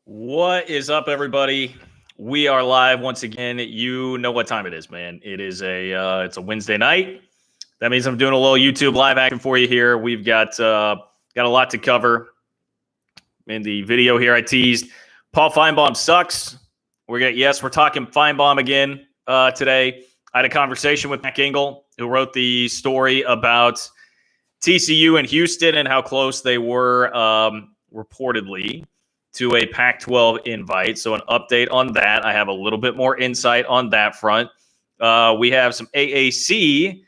What is up, everybody? We are live once again. You know what time it is, man. It is it's a Wednesday night. That means I'm doing a little YouTube live action for you here. We've got a lot to cover. In the video here, I teased Paul Feinbaum sucks. We're talking Feinbaum again today. I had a conversation with Mac Engel, who wrote the story about TCU and Houston and how close they were reportedly to a Pac-12 invite. So an update on that. I have a little bit more insight on that front. We have some AAC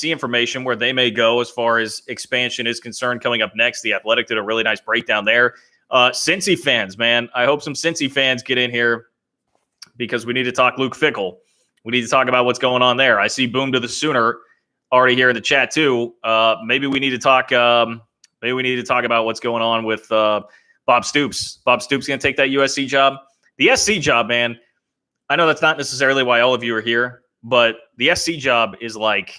information where they may go as far as expansion is concerned coming up next. The Athletic did a really nice breakdown there. Cincy fans, man. I hope some Cincy fans get in here because we need to talk Luke Fickell. We need to talk about what's going on there. I see Boom to the Sooner already here in the chat too. Maybe we need to talk about what's going on with Bob Stoops. Bob Stoops going to take that USC job. The SC job, man, I know that's not necessarily why all of you are here, but the SC job is like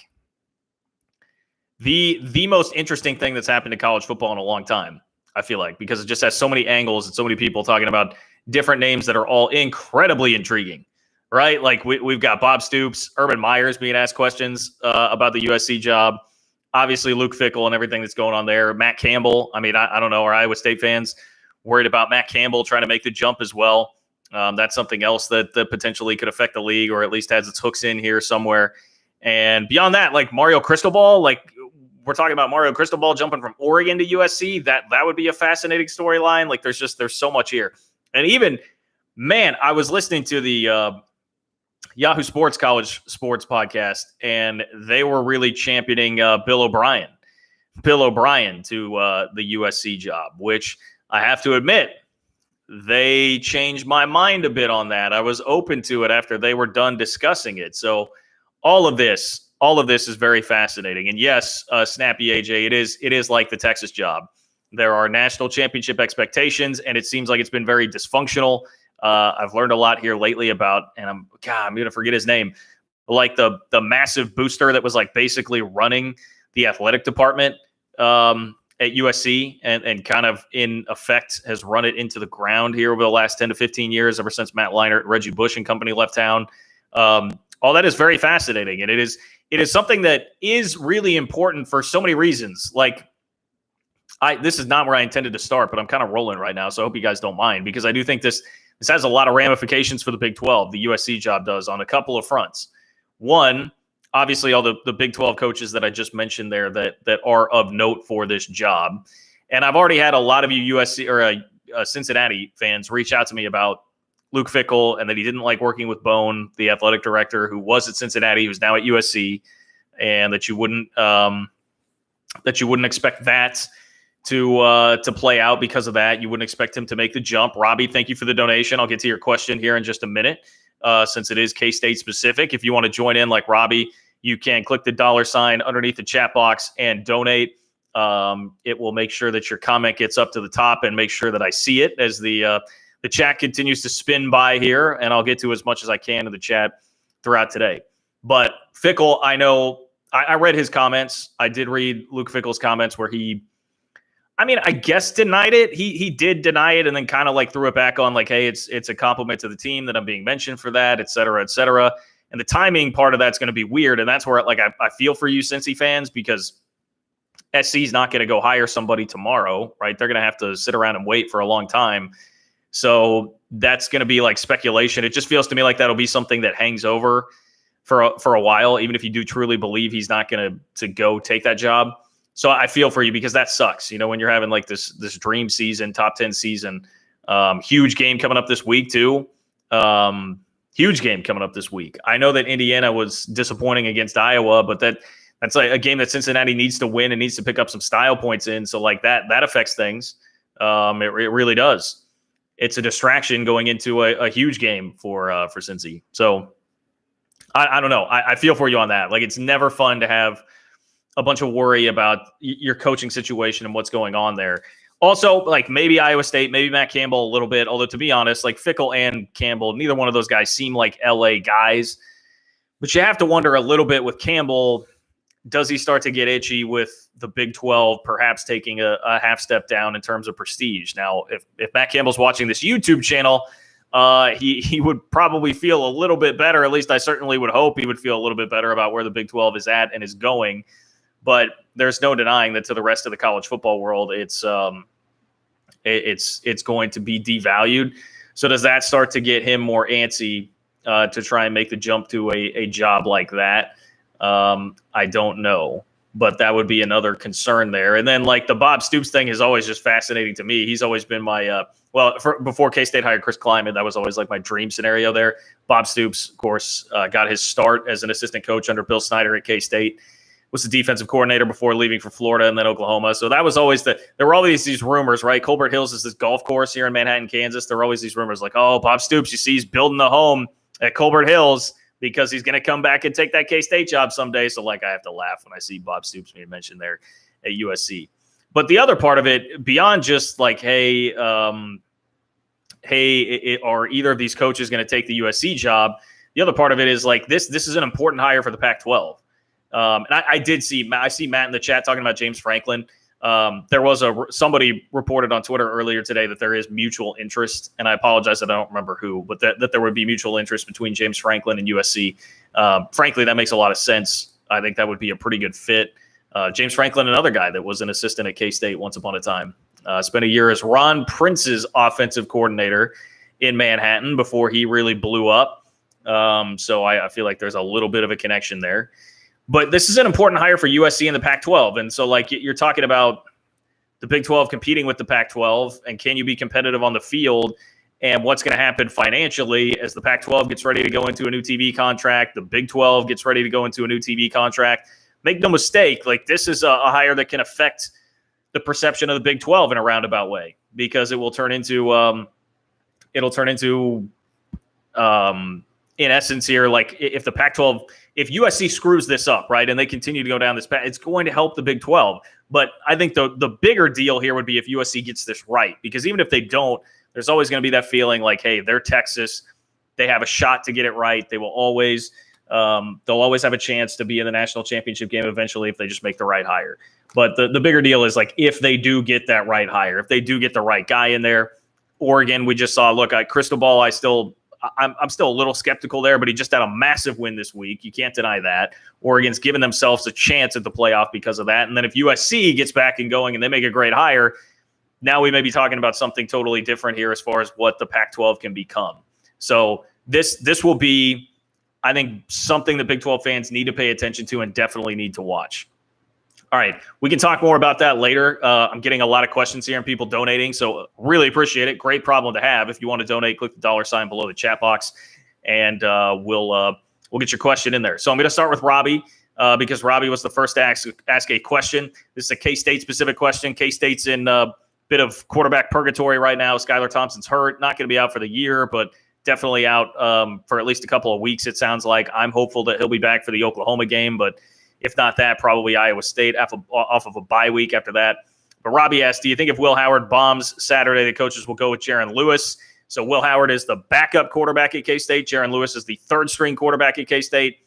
the most interesting thing that's happened to college football in a long time, I feel like, because it just has so many angles and so many people talking about different names that are all incredibly intriguing, right? Like we've got Bob Stoops, Urban Meyers being asked questions about the USC job. Obviously, Luke Fickell and everything that's going on there. Matt Campbell. I mean, I don't know. Are Iowa State fans worried about Matt Campbell trying to make the jump as well? That's something else that potentially could affect the league, or at least has its hooks in here somewhere. And beyond that, like Mario Cristobal, like we're talking about Mario Cristobal jumping from Oregon to USC. That would be a fascinating storyline. Like there's so much here. And even, man, I was listening to the Yahoo Sports College Sports podcast, and they were really championing Bill O'Brien to the USC job, which I have to admit, they changed my mind a bit on that. I was open to it after they were done discussing it. So all of this is very fascinating. And yes, Snappy AJ, it is like the Texas job. There are national championship expectations, and it seems like it's been very dysfunctional. I've learned a lot here lately about, and I'm going to forget his name, like the massive booster that was like basically running the athletic department at USC and kind of in effect has run it into the ground here over the last 10 to 15 years, ever since Matt Leinart, Reggie Bush and company left town. All that is very fascinating. And it is something that is really important for so many reasons. Like this is not where I intended to start, but I'm kind of rolling right now. So I hope you guys don't mind, because I do think this has a lot of ramifications for the Big 12. The USC job does on a couple of fronts. One, obviously all the Big 12 coaches that I just mentioned there that are of note for this job. And I've already had a lot of you USC or Cincinnati fans reach out to me about Luke Fickell and that he didn't like working with Bone, the athletic director who was at Cincinnati, who's now at USC, and that you wouldn't expect that to play out because of that. You wouldn't expect him to make the jump. Robbie, thank you for the donation. I'll get to your question here in just a minute, since it is K-State specific. If you want to join in like Robbie, you can click the $ underneath the chat box and donate. It will make sure that your comment gets up to the top and make sure that I see it as the chat continues to spin by here, and I'll get to as much as I can in the chat throughout today. But Fickell, I know I read his comments. I did read Luke Fickell's comments where I guess denied it. He did deny it and then kind of like threw it back on like, hey, it's a compliment to the team that I'm being mentioned for that, et cetera, et cetera. And the timing part of that's going to be weird. And that's where like I feel for you Cincy fans, because SC's not going to go hire somebody tomorrow, right? They're going to have to sit around and wait for a long time. So that's going to be like speculation. It just feels to me like that'll be something that hangs over for a while, even if you do truly believe he's not going to go take that job. So I feel for you, because that sucks. You know, when you're having like this dream season, top 10 season, huge game coming up this week too. Huge game coming up this week. I know that Indiana was disappointing against Iowa, but that's like a game that Cincinnati needs to win and needs to pick up some style points in. So like that affects things. It really does. It's a distraction going into a huge game for Cincy. So I don't know. I feel for you on that. Like it's never fun to have a bunch of worry about your coaching situation and what's going on there. Also, like maybe Iowa State, maybe Matt Campbell a little bit. Although to be honest, like Fickell and Campbell, neither one of those guys seem like LA guys. But you have to wonder a little bit with Campbell. does he start to get itchy with the Big 12 perhaps taking a half step down in terms of prestige? Now, if Matt Campbell's watching this YouTube channel, he would probably feel a little bit better. At least I certainly would hope he would feel a little bit better about where the Big 12 is at and is going. But there's no denying that to the rest of the college football world, it's going to be devalued. So does that start to get him more antsy to try and make the jump to a job like that? I don't know, but that would be another concern there. And then like the Bob Stoops thing is always just fascinating to me. He's always been my, before K-State hired Chris Kleiman, that was always like my dream scenario there. Bob Stoops, of course, got his start as an assistant coach under Bill Snyder at K-State, was the defensive coordinator before leaving for Florida and then Oklahoma. So that was always there were always these rumors, right? Colbert Hills is this golf course here in Manhattan, Kansas. There were always these rumors like, oh, Bob Stoops, you see, he's building a home at Colbert Hills because he's going to come back and take that K-State job someday. So like I have to laugh when I see Bob Stoops being mentioned there at USC. But the other part of it, beyond just like, hey, are either of these coaches going to take the USC job? The other part of it is like this is an important hire for the Pac-12. And I see Matt in the chat talking about James Franklin. There was somebody reported on Twitter earlier today that there is mutual interest, and I apologize that I don't remember who, but that there would be mutual interest between James Franklin and USC. Frankly, that makes a lot of sense. I think that would be a pretty good fit. James Franklin, another guy that was an assistant at K-State once upon a time, spent a year as Ron Prince's offensive coordinator in Manhattan before he really blew up. So I feel like there's a little bit of a connection there. But this is an important hire for USC and the Pac-12. And so, like, you're talking about the Big 12 competing with the Pac-12, and can you be competitive on the field, and what's going to happen financially as the Pac-12 gets ready to go into a new TV contract, the Big 12 gets ready to go into a new TV contract. Make no mistake, like, this is a hire that can affect the perception of the Big 12 in a roundabout way, because it will turn into in essence here, like if the Pac-12, if USC screws this up, right, and they continue to go down this path, it's going to help the Big 12. But I think the bigger deal here would be if USC gets this right, because even if they don't, there's always going to be that feeling like, hey, they're Texas, they have a shot to get it right. They will always, they'll always have a chance to be in the national championship game eventually if they just make the right hire. But the bigger deal is like if they do get that right hire, if they do get the right guy in there. Oregon, we just saw, look, Crystal Ball, I'm still a little skeptical there, but he just had a massive win this week. You can't deny that. Oregon's given themselves a chance at the playoff because of that. And then if USC gets back and going and they make a great hire, now we may be talking about something totally different here as far as what the Pac-12 can become. So this will be, I think, something that Big 12 fans need to pay attention to and definitely need to watch. All right, we can talk more about that later. I'm getting a lot of questions here and people donating, so really appreciate it. Great problem to have. If you want to donate, click the $sign below the chat box, and we'll get your question in there. So I'm going to start with Robbie because Robbie was the first to ask a question. This is a K-State specific question. K-State's in a bit of quarterback purgatory right now. Skylar Thompson's hurt, not going to be out for the year, but definitely out for at least a couple of weeks, it sounds like. I'm hopeful that he'll be back for the Oklahoma game, but if not that, probably Iowa State off of a bye week after that. But Robbie asked, do you think if Will Howard bombs Saturday, the coaches will go with Jaron Lewis? So Will Howard is the backup quarterback at K-State. Jaron Lewis is the third-string quarterback at K-State.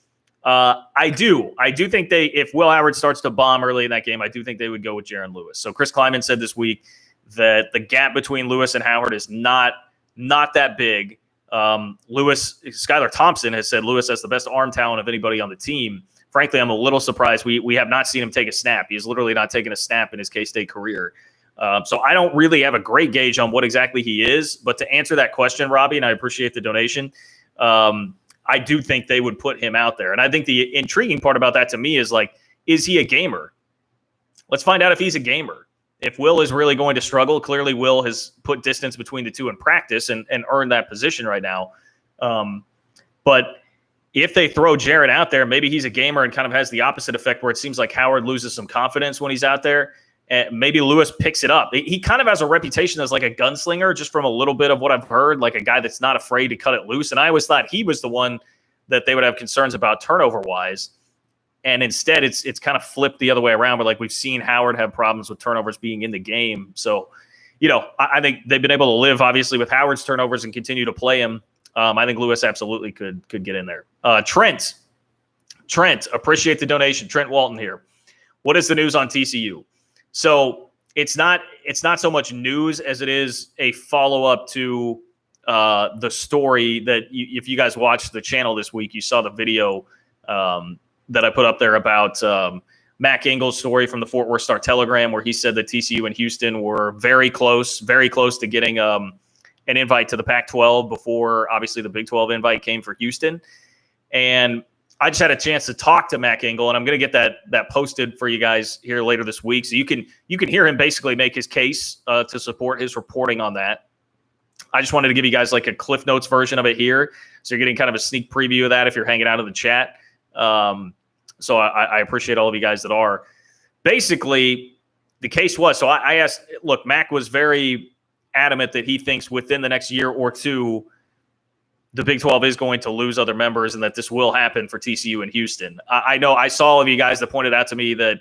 I do think if Will Howard starts to bomb early in that game, I do think they would go with Jaron Lewis. So Chris Kleiman said this week that the gap between Lewis and Howard is not that big. Skylar Thompson has said Lewis has the best arm talent of anybody on the team. Frankly, I'm a little surprised. We have not seen him take a snap. He's literally not taken a snap in his K-State career. So I don't really have a great gauge on what exactly he is. But to answer that question, Robbie, and I appreciate the donation, I do think they would put him out there. And I think the intriguing part about that to me is like, is he a gamer? Let's find out if he's a gamer. If Will is really going to struggle, clearly Will has put distance between the two in practice and earned that position right now. But if they throw Jared out there, maybe he's a gamer and kind of has the opposite effect where it seems like Howard loses some confidence when he's out there. And maybe Lewis picks it up. He kind of has a reputation as like a gunslinger, just from a little bit of what I've heard, like a guy that's not afraid to cut it loose. And I always thought he was the one that they would have concerns about turnover-wise. And instead, it's kind of flipped the other way around, where like we've seen Howard have problems with turnovers being in the game. So, I think they've been able to live, obviously, with Howard's turnovers and continue to play him. I think Lewis absolutely could get in there. Trent Trent, appreciate the donation. Trent Walton here. What is the news on TCU? So it's not so much news as it is a follow-up to the story that if you guys watched the channel this week, you saw the video that I put up there about Mac Engel's story from the Fort Worth Star-Telegram, where he said that TCU and Houston were very close to getting an invite to the Pac-12 before, obviously, the Big 12 invite came for Houston. And I just had a chance to talk to Mac Engel, and I'm going to get that posted for you guys here later this week. So you can hear him basically make his case to support his reporting on that. I just wanted to give you guys like a Cliff Notes version of it here. So you're getting kind of a sneak preview of that if you're hanging out in the chat. So I appreciate all of you guys that are. Basically, the case was, so I asked, look, Mac was very adamant that he thinks within the next year or two, the Big 12 is going to lose other members and that this will happen for TCU and Houston. I know I saw all of you guys that pointed out to me that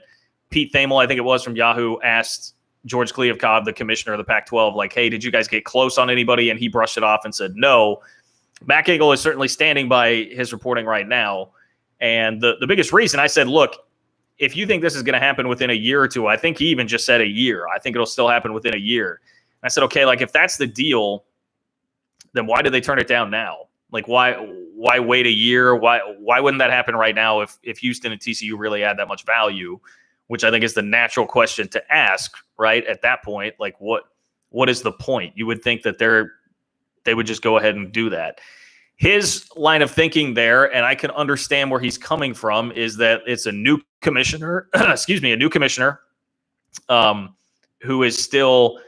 Pete Thamel, I think it was from Yahoo, asked George Kliavkov, the commissioner of the Pac-12, like, hey, did you guys get close on anybody? And he brushed it off and said no. Mac Engel is certainly standing by his reporting right now. And the biggest reason, I said, look, if you think this is going to happen within a year or two, I think he even just said a year. I think it'll still happen within a year. And I said, okay, like if that's the deal, then why did they turn it down now? Like why wait a year? Why wouldn't that happen right now if Houston and TCU really add that much value? Which I think is the natural question to ask, right? At that point, like what is the point? You would think that they would just go ahead and do that. His line of thinking there, and I can understand where he's coming from, is that it's a new commissioner, who is still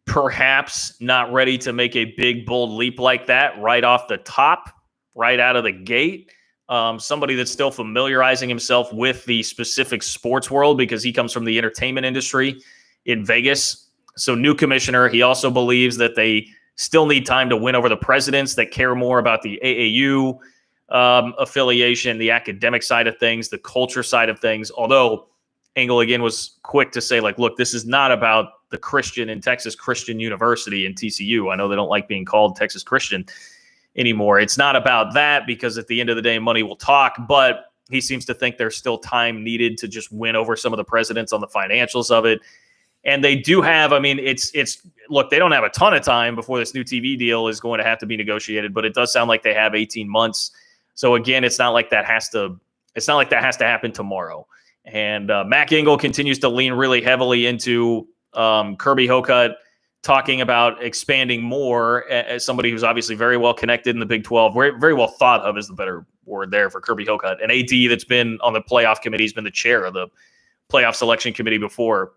perhaps not ready to make a big, bold leap like that right off the top, right out of the gate. Somebody that's still familiarizing himself with the specific sports world because he comes from the entertainment industry in Vegas. So new commissioner, he also believes that they still need time to win over the presidents that care more about the AAU affiliation, the academic side of things, the culture side of things. Although Engel, again, was quick to say, like, look, this is not about the Christian in Texas Christian University in TCU. I know they don't like being called Texas Christian anymore. It's not about that because at the end of the day, money will talk. But he seems to think there's still time needed to just win over some of the presidents on the financials of it. And they do have, I mean, it's look, they don't have a ton of time before this new TV deal is going to have to be negotiated, but it does sound like they have 18 months. So again, it's not like that has to happen tomorrow. And Mac Engel continues to lean really heavily into Kirby Hocutt talking about expanding more as somebody who's obviously very well connected in the Big 12, very well thought of is the better word there for Kirby Hocutt. An AD that's been on the playoff committee, he's been the chair of the playoff selection committee before,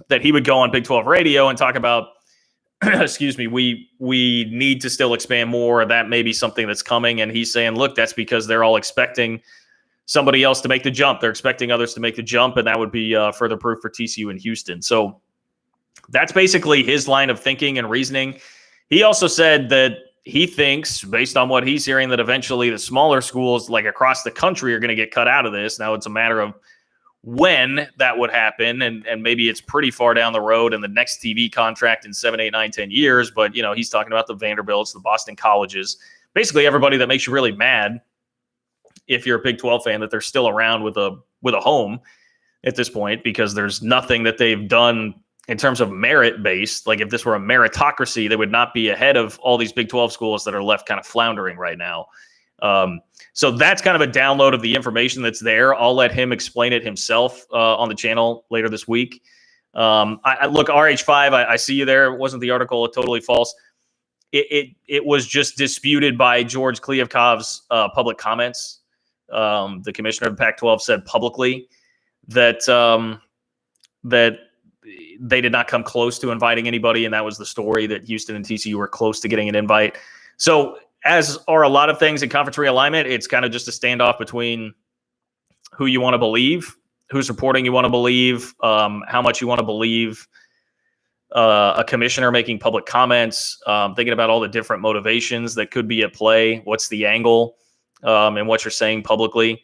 that he would go on Big 12 radio and talk about, excuse me, we need to still expand more. That may be something that's coming. And he's saying, look, that's because they're all expecting somebody else to make the jump. They're expecting others to make the jump, and that would be further proof for TCU and Houston. So that's basically his line of thinking and reasoning. He also said that he thinks, based on what he's hearing, that eventually the smaller schools like across the country are going to get cut out of this. Now it's a matter of when that would happen, and maybe it's pretty far down the road in the next TV contract in 7, 8, 9, 10 years. But, you know, he's talking about the Vanderbilts, the Boston colleges, basically everybody that makes you really mad if you're a Big 12 fan that they're still around with a home at this point, because there's nothing that they've done in terms of merit-based. Like if this were a meritocracy, they would not be ahead of all these Big 12 schools that are left kind of floundering right now. So that's kind of a download of the information that's there. I'll let him explain it himself on the channel later this week. I look, RH5, I see you there. It wasn't the article totally false. It was just disputed by George Kliavkov's public comments. The commissioner of the Pac-12 said publicly that that they did not come close to inviting anybody, and that was the story, that Houston and TCU were close to getting an invite. So as are a lot of things in conference realignment, it's kind of just a standoff between who you want to believe, whose reporting you want to believe, how much you want to believe a commissioner making public comments, thinking about all the different motivations that could be at play, what's the angle, and what you're saying publicly.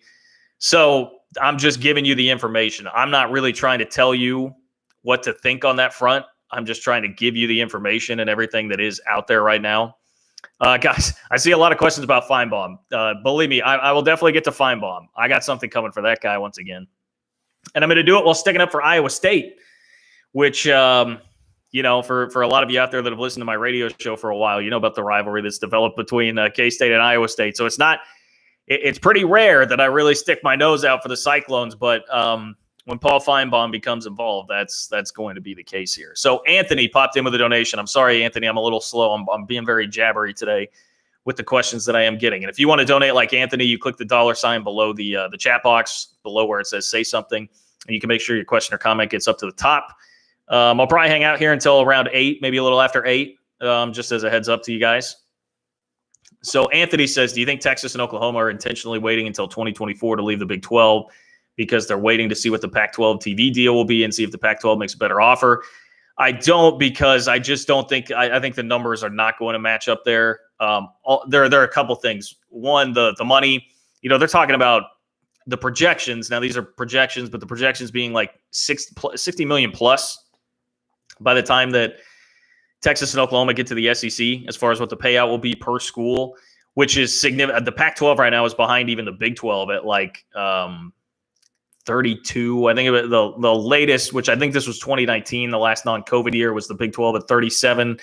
So I'm just giving you the information. I'm not really trying to tell you what to think on that front. I'm just trying to give you the information and everything that is out there right now. Guys, I see a lot of questions about Feinbaum. Believe me, I will definitely get to Feinbaum. I got something coming for that guy once again. And I'm going to do it while sticking up for Iowa State, which, for a lot of you out there that have listened to my radio show for a while, you know about the rivalry that's developed between K-State and Iowa State. So it's pretty rare that I really stick my nose out for the Cyclones, but when Paul Feinbaum becomes involved, that's going to be the case here. So Anthony popped in with a donation. I'm sorry, Anthony, I'm a little slow. I'm being very jabbery today with the questions that I am getting. And if you want to donate like Anthony, you click the $ below the chat box, below where it says say something, and you can make sure your question or comment gets up to the top. I'll probably hang out here until around 8, maybe a little after 8, just as a heads up to you guys. So Anthony says, do you think Texas and Oklahoma are intentionally waiting until 2024 to leave the Big 12 because they're waiting to see what the Pac-12 TV deal will be and see if the Pac-12 makes a better offer? I don't, because I just don't think – I think the numbers are not going to match up there. There are a couple things. One, the money. They're talking about the projections. Now, these are projections, but the projections being like 60 million plus by the time that Texas and Oklahoma get to the SEC as far as what the payout will be per school, which is significant. The Pac-12 right now is behind even the Big 12 at like 32. I think the latest, which I think this was 2019, the last non-COVID year, was the Big 12 at 37 and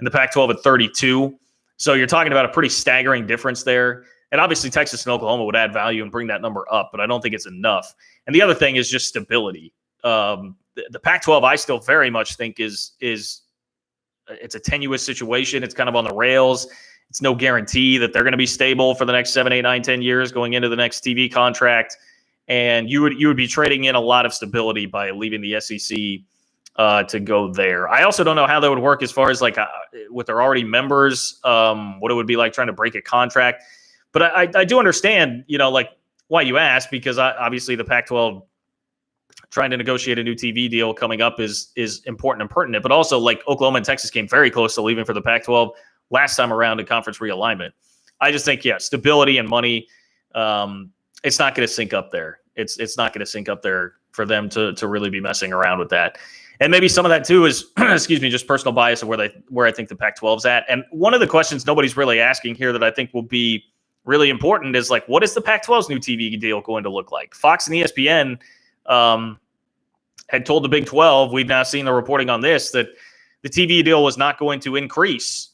the Pac-12 at 32. So you're talking about a pretty staggering difference there. And obviously Texas and Oklahoma would add value and bring that number up, but I don't think it's enough. And the other thing is just stability. The Pac-12, I still very much think is it's a tenuous situation. It's kind of on the rails. It's no guarantee that they're going to be stable for the next 7, 8, 9, 10 years going into the next TV contract. And you would be trading in a lot of stability by leaving the SEC to go there. I also don't know how that would work as far as like with their already members, what it would be like trying to break a contract. But I do understand, like why you asked, because obviously the Pac-12 trying to negotiate a new TV deal coming up is important and pertinent. But also, like, Oklahoma and Texas came very close to leaving for the Pac-12 last time around in conference realignment. I just think, stability and money, it's not going to sync up there. It's not going to sync up there for them to really be messing around with that. And maybe some of that too is, just personal bias of where I think the Pac-12's at. And one of the questions nobody's really asking here that I think will be really important is like, what is the Pac-12's new TV deal going to look like? Fox and ESPN had told the Big 12, we've now seen the reporting on this, that the TV deal was not going to increase.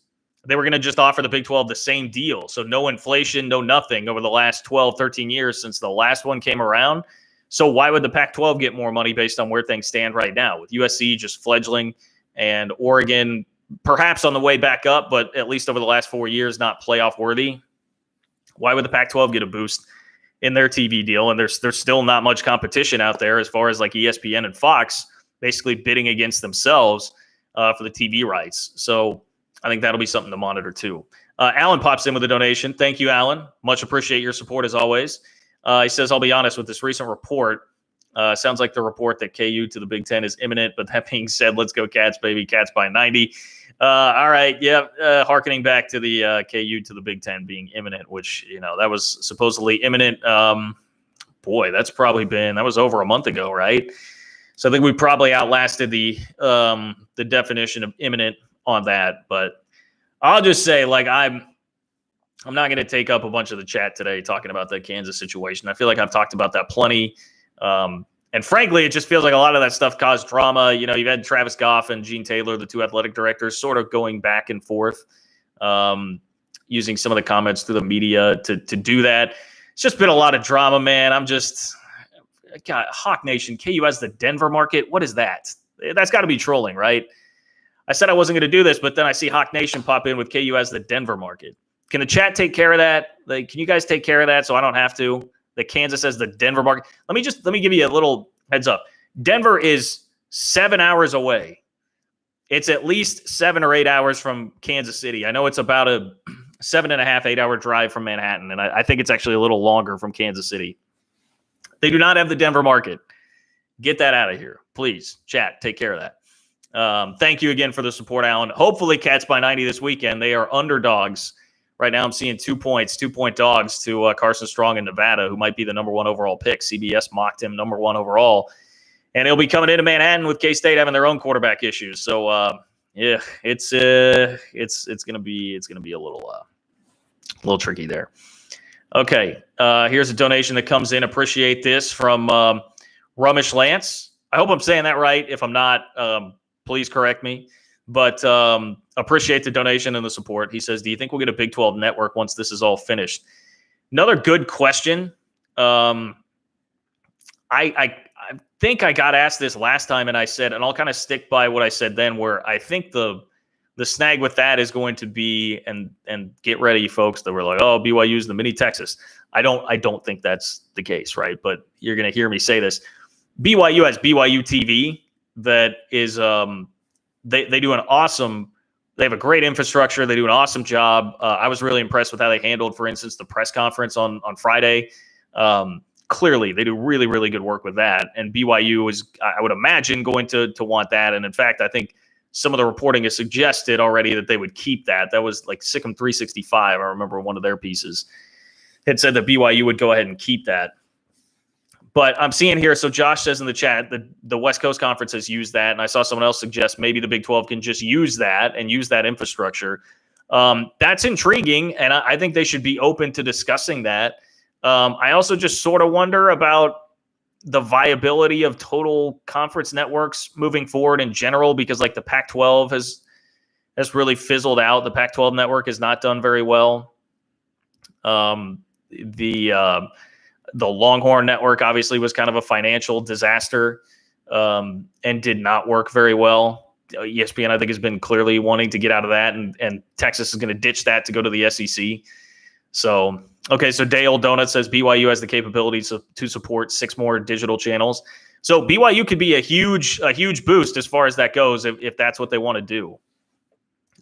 They were going to just offer the Big 12 the same deal. So no inflation, no nothing over the last 12, 13 years since the last one came around. So why would the Pac-12 get more money based on where things stand right now, with USC just fledgling and Oregon perhaps on the way back up, but at least over the last 4 years not playoff worthy? Why would the Pac-12 get a boost in their TV deal? And there's still not much competition out there as far as like ESPN and Fox basically bidding against themselves for the TV rights. So I think that'll be something to monitor too. Alan pops in with a donation. Thank you, Alan. Much appreciate your support as always. He says, I'll be honest with this recent report. Sounds like the report that KU to the Big Ten is imminent. But that being said, let's go Cats, baby. Cats by 90. All right. Yeah. Harkening back to the KU to the Big Ten being imminent, which, that was supposedly imminent. Boy, that was over a month ago, right? So I think we probably outlasted the definition of imminent on that. But I'll just say, like, I'm not going to take up a bunch of the chat today talking about the Kansas situation. I feel like I've talked about that plenty. And frankly, it just feels like a lot of that stuff caused drama. You've had Travis Goff and Gene Taylor, the two athletic directors, sort of going back and forth, using some of the comments through the media to do that. It's just been a lot of drama, man. God, Hawk Nation, KU has the Denver market. What is that? That's got to be trolling, right? I said I wasn't going to do this, but then I see Hawk Nation pop in with KU as the Denver market. Can the chat take care of that? Like, can you guys take care of that so I don't have to? The Kansas as the Denver market. Let me give you a little heads up. Denver is 7 hours away. It's at least 7 or 8 hours from Kansas City. I know it's about a 7.5, 8 hour drive from Manhattan, and I think it's actually a little longer from Kansas City. They do not have the Denver market. Get that out of here, please. Chat, take care of that. Thank you again for the support, Alan. Hopefully, Cats by 90 this weekend. They are underdogs. Right now, I'm seeing 2-point dogs to Carson Strong in Nevada, who might be the number 1 overall pick. CBS mocked him number 1 overall. And he'll be coming into Manhattan with K-State having their own quarterback issues. So Yeah, it's gonna be a little tricky there. Okay, here's a donation that comes in. Appreciate this from Rumish Lance. I hope I'm saying that right. If I'm not, please correct me. But appreciate the donation and the support. He says, "Do you think we'll get a Big 12 network once this is all finished?" Another good question. I think I got asked this last time, and I said, and I'll kind of stick by what I said then, where I think the snag with that is going to be, and get ready, folks, that were like, oh, BYU's the mini Texas. I don't think that's the case, right? But you're going to hear me say this. BYU has BYU TV that is they do an awesome. They have a great infrastructure. They do an awesome job. I was really impressed with how they handled, for instance, the press conference on Friday. Clearly, they do really, really good work with that. And BYU is, I would imagine, going to want that. And in fact, I think some of the reporting has suggested already that they would keep that. That was like Sikkim 365. I remember one of their pieces had said that BYU would go ahead and keep that. But I'm seeing here, so Josh says in the chat that the West Coast Conference has used that, and I saw someone else suggest maybe the Big 12 can just use that and use that infrastructure. That's intriguing, and I think they should be open to discussing that. I also just sort of wonder about the viability of total conference networks moving forward in general, because like the Pac-12 has really fizzled out. The Pac-12 network has not done very well. The Longhorn network obviously was kind of a financial disaster and did not work very well. ESPN, I think, has been clearly wanting to get out of that, and Texas is going to ditch that to go to the SEC. So, okay, so Dale Donut says BYU has the capability to support 6 more digital channels. So BYU could be a huge boost as far as that goes if that's what they want to do.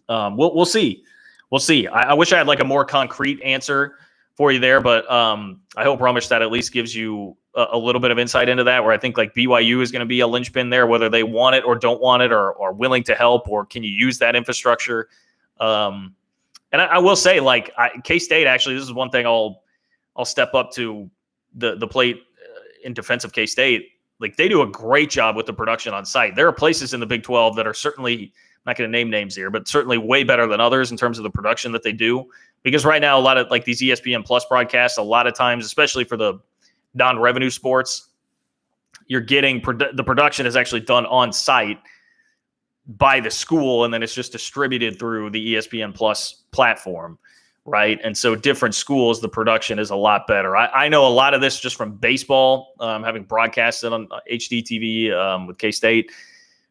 We'll see. We'll see. I wish I had like a more concrete answer for you there, but I hope, Ramesh, that at least gives you a little bit of insight into that, where I think like BYU is going to be a linchpin there, whether they want it or don't want it, or are willing to help, or can you use that infrastructure? And I will say, like, K-State, actually, this is one thing I'll step up to the plate in defense of K-State. Like, they do a great job with the production on site. There are places in the Big 12 that are certainly, I'm not going to name names here, but certainly way better than others in terms of the production that they do. Because right now, a lot of like these ESPN Plus broadcasts, a lot of times, especially for the non-revenue sports, you're getting the production is actually done on site by the school, and then it's just distributed through the ESPN Plus platform, right? And so different schools, the production is a lot better. I know a lot of this just from baseball, having broadcasted on HDTV with K-State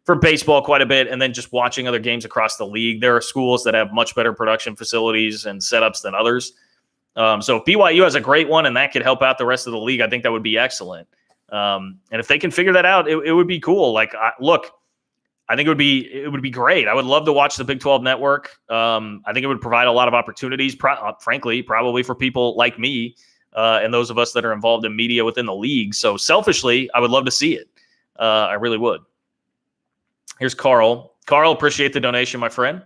for baseball quite a bit, and then just watching other games across the league. There are schools that have much better production facilities and setups than others. So if BYU has a great one and that could help out the rest of the league, I think that would be excellent. And if they can figure that out, it would be cool. Like, look, I think it would be great. I would love to watch the Big 12 network. I think it would provide a lot of opportunities, frankly, probably for people like me and those of us that are involved in media within the league. So selfishly, I would love to see it. I really would. Here's Carl. Carl, appreciate the donation, my friend.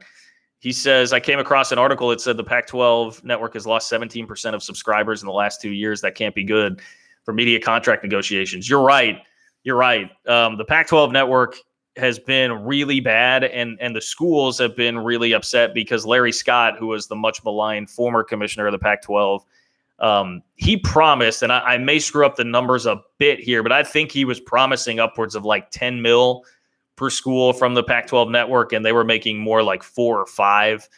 He says, I came across an article that said the Pac-12 network has lost 17% of subscribers in the last 2 years. That can't be good for media contract negotiations. You're right. The Pac-12 network has been really bad, and the schools have been really upset because Larry Scott, who was the much maligned former commissioner of the Pac-12, he promised, and I may screw up the numbers a bit here, but I think he was promising upwards of like 10 mil per school from the Pac-12 network, and they were making more like 4 or 5.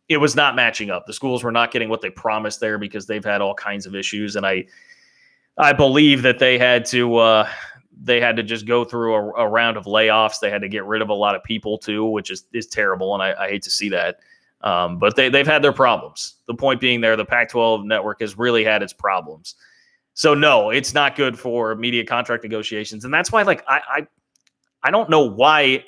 It was not matching up. The schools were not getting what they promised there because they've had all kinds of issues, and I believe that they had to just go through a round of layoffs. They had to get rid of a lot of people too, which is terrible, and I hate to see that. But they've had their problems. The point being there, the Pac-12 network has really had its problems. So no, it's not good for media contract negotiations, and that's why, like, I don't know why.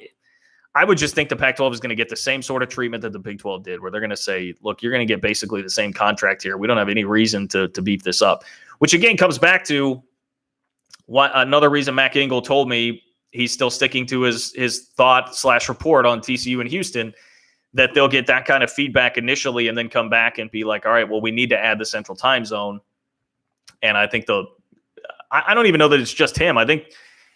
I would just think the Pac-12 is going to get the same sort of treatment that the Big 12 did, where they're going to say, look, you're going to get basically the same contract here. We don't have any reason to beef this up, which again comes back to another reason Mac Engel told me he's still sticking to his thought/report on TCU and Houston, that they'll get that kind of feedback initially and then come back and be like, all right, well, we need to add the central time zone. And I think I don't even know that it's just him. I think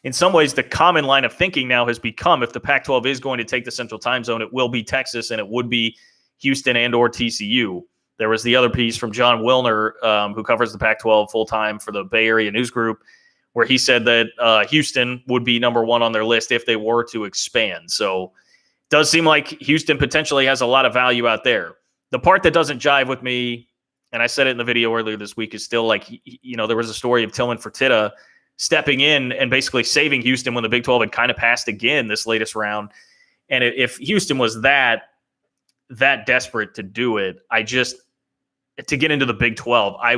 in some ways, the common line of thinking now has become, if the Pac-12 is going to take the Central Time Zone, it will be Texas and it would be Houston and or TCU. There was the other piece from John Wilner, who covers the Pac-12 full-time for the Bay Area News Group, where he said that Houston would be number one on their list if they were to expand. So it does seem like Houston potentially has a lot of value out there. The part that doesn't jive with me, and I said it in the video earlier this week, is still like, there was a story of Tillman Fertitta stepping in and basically saving Houston when the Big 12 had kind of passed again this latest round. And if Houston was that desperate to do it, to get into the Big 12, I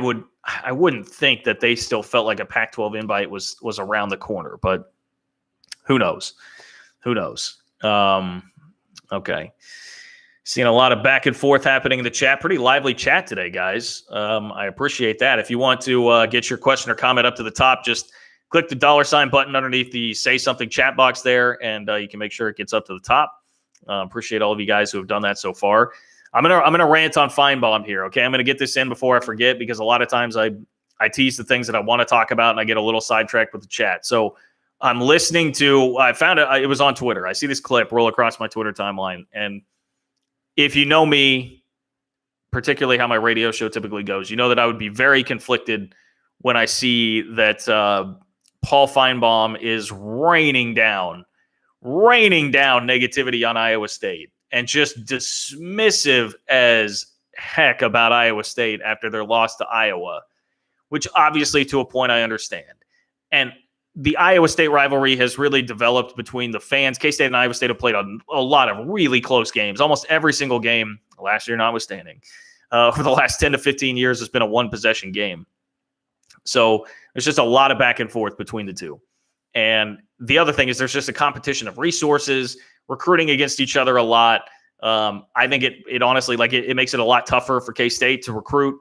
wouldn't think that they still felt like a Pac-12 invite was around the corner, but who knows? Okay. Seeing a lot of back and forth happening in the chat. Pretty lively chat today, guys. I appreciate that. If you want to get your question or comment up to the top, just click the $ button underneath the Say Something chat box there, and you can make sure it gets up to the top. Appreciate all of you guys who have done that so far. I'm gonna rant on Feinbaum here. Okay, I'm gonna get this in before I forget, because a lot of times I tease the things that I want to talk about and I get a little sidetracked with the chat. So I'm listening to. I found it was on Twitter. I see this clip roll across my Twitter timeline, and if you know me, particularly how my radio show typically goes, you know that I would be very conflicted when I see that Paul Feinbaum is raining down negativity on Iowa State and just dismissive as heck about Iowa State after their loss to Iowa, which obviously to a point I understand. And the Iowa State rivalry has really developed between the fans. K-State and Iowa State have played a lot of really close games. Almost every single game, last year notwithstanding, for the last 10 to 15 years, has been a one-possession game. So there's just a lot of back and forth between the two. And the other thing is there's just a competition of resources, recruiting against each other a lot. I think it honestly, it makes it a lot tougher for K-State to recruit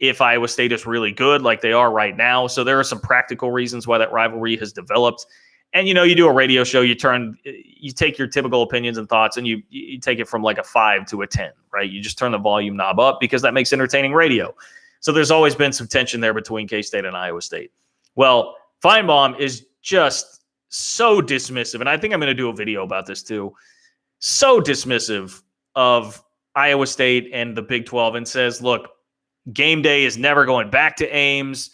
if Iowa State is really good like they are right now. So there are some practical reasons why that rivalry has developed. And, you do a radio show, you take your typical opinions and thoughts and you take it from like a 5 to a 10, right? You just turn the volume knob up because that makes entertaining radio. So there's always been some tension there between K-State and Iowa State. Well, Feinbaum is just so dismissive, and I think I'm going to do a video about this too, so dismissive of Iowa State and the Big 12, and says, look, game day is never going back to Ames.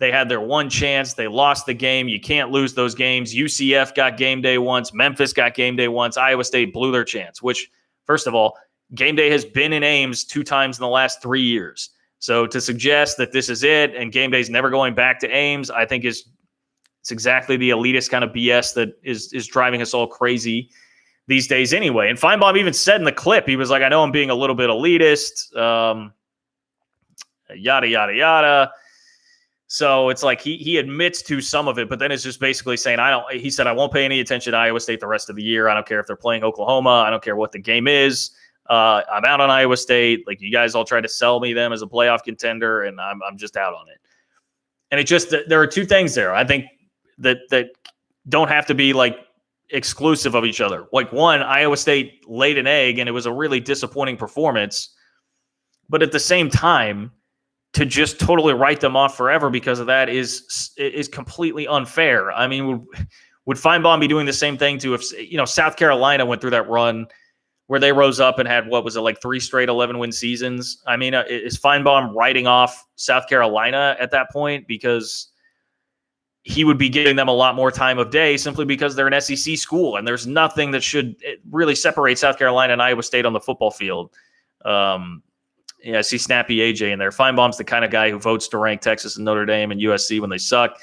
They had their one chance. They lost the game. You can't lose those games. UCF got game day once. Memphis got game day once. Iowa State blew their chance, which, first of all, game day has been in Ames 2 times in the last 3 years. So to suggest that this is it and game day is never going back to Ames, I think it's exactly the elitist kind of BS that is driving us all crazy these days anyway. And Feinbaum even said in the clip, he was like, I know I'm being a little bit elitist, yada, yada, yada. So it's like he admits to some of it, but then it's just basically saying, he said, I won't pay any attention to Iowa State the rest of the year. I don't care if they're playing Oklahoma. I don't care what the game is. I'm out on Iowa State. Like, you guys all try to sell me them as a playoff contender, and I'm just out on it. And it just, there are two things there, I think, that don't have to be like exclusive of each other. Like, one, Iowa State laid an egg and it was a really disappointing performance. But at the same time, to just totally write them off forever because of that is completely unfair. I mean, would Feinbaum be doing the same thing to if South Carolina went through that run where they rose up and had, 3 straight 11-win seasons? I mean, is Feinbaum writing off South Carolina at that point because he would be giving them a lot more time of day simply because they're an SEC school, and there's nothing that should really separate South Carolina and Iowa State on the football field. I see Snappy AJ in there. Feinbaum's the kind of guy who votes to rank Texas and Notre Dame and USC when they suck.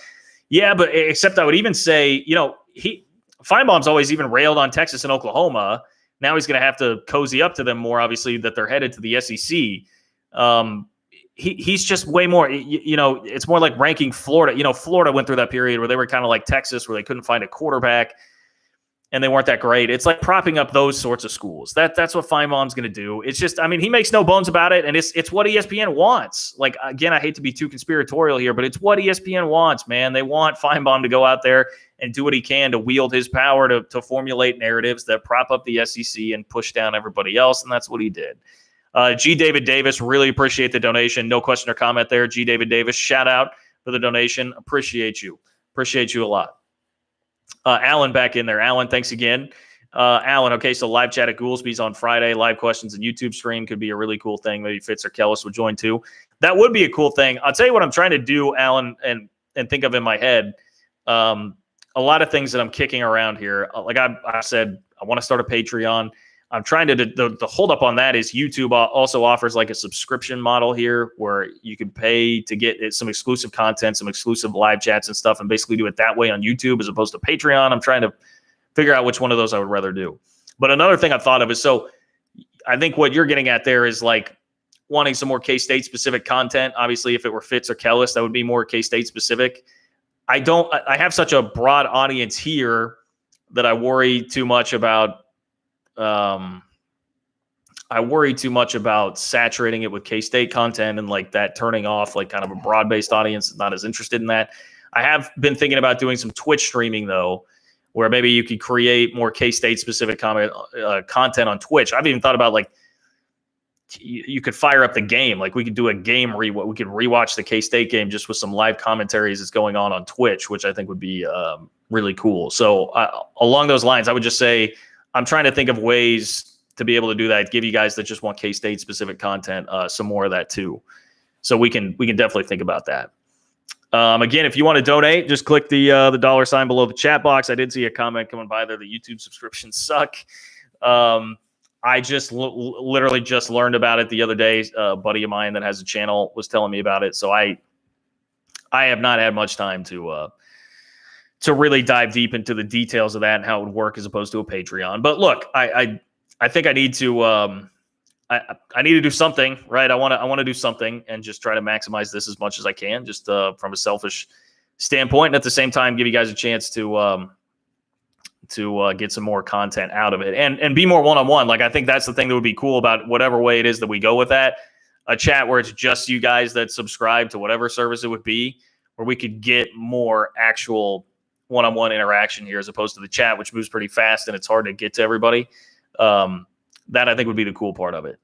Yeah, but except I would even say, Feinbaum's always even railed on Texas and Oklahoma. Now he's going to have to cozy up to them more, obviously, that they're headed to the SEC. He's just way more, it's more like ranking Florida. Florida went through that period where they were kind of like Texas, where they couldn't find a quarterback and they weren't that great. It's like propping up those sorts of schools. That's what Feinbaum's going to do. It's just, he makes no bones about it, and it's what ESPN wants. Like, again, I hate to be too conspiratorial here, but it's what ESPN wants, man. They want Feinbaum to go out there and do what he can to wield his power to formulate narratives that prop up the SEC and push down everybody else, and that's what he did. G. David Davis, really appreciate the donation. No question or comment there. G. David Davis, shout out for the donation. Appreciate you. Appreciate you a lot. Alan back in there. Alan, thanks again. Alan, okay, so live chat at Goolsby's on Friday, live questions and YouTube stream could be a really cool thing. Maybe Fitz or Kellis would join too. That would be a cool thing. I'll tell you what I'm trying to do, Alan, and think of in my head. A lot of things that I'm kicking around here. Like I said, I want to start a Patreon. I'm trying to, the hold up on that is YouTube also offers like a subscription model here where you can pay to get some exclusive content, some exclusive live chats and stuff, and basically do it that way on YouTube as opposed to Patreon. I'm trying to figure out which one of those I would rather do. But another thing I've thought of is, so I think what you're getting at there is like wanting some more K-State specific content. Obviously, if it were Fitz or Kellis, that would be more K-State specific. I have such a broad audience here that I worry too much about. I worry too much about saturating it with K-State content and like that turning off like kind of a broad-based audience that's not as interested in that. I have been thinking about doing some Twitch streaming though, where maybe you could create more K-State specific content on Twitch. I've even thought about like you could fire up the game. Like we could do a game we could rewatch the K-State game just with some live commentaries that's going on Twitch, which I think would be really cool. So along those lines, I would just say I'm trying to think of ways to be able to do that, give you guys that just want K-State specific content some more of that too. So we can definitely think about that. Again, if you want to donate, just click the $ below the chat box. I did see a comment coming by there. The YouTube subscriptions suck. I just literally just learned about it the other day. A buddy of mine that has a channel was telling me about it. So I have not had much time to really dive deep into the details of that and how it would work as opposed to a Patreon. But look, I think I need to I need to do something, right? I want to do something and just try to maximize this as much as I can, just from a selfish standpoint, and at the same time give you guys a chance to get some more content out of it and be more one-on-one. Like I think that's the thing that would be cool about whatever way it is that we go with that. A chat where it's just you guys that subscribe to whatever service it would be, where we could get more actual one-on-one interaction here as opposed to the chat, which moves pretty fast and it's hard to get to everybody. That I think would be the cool part of it.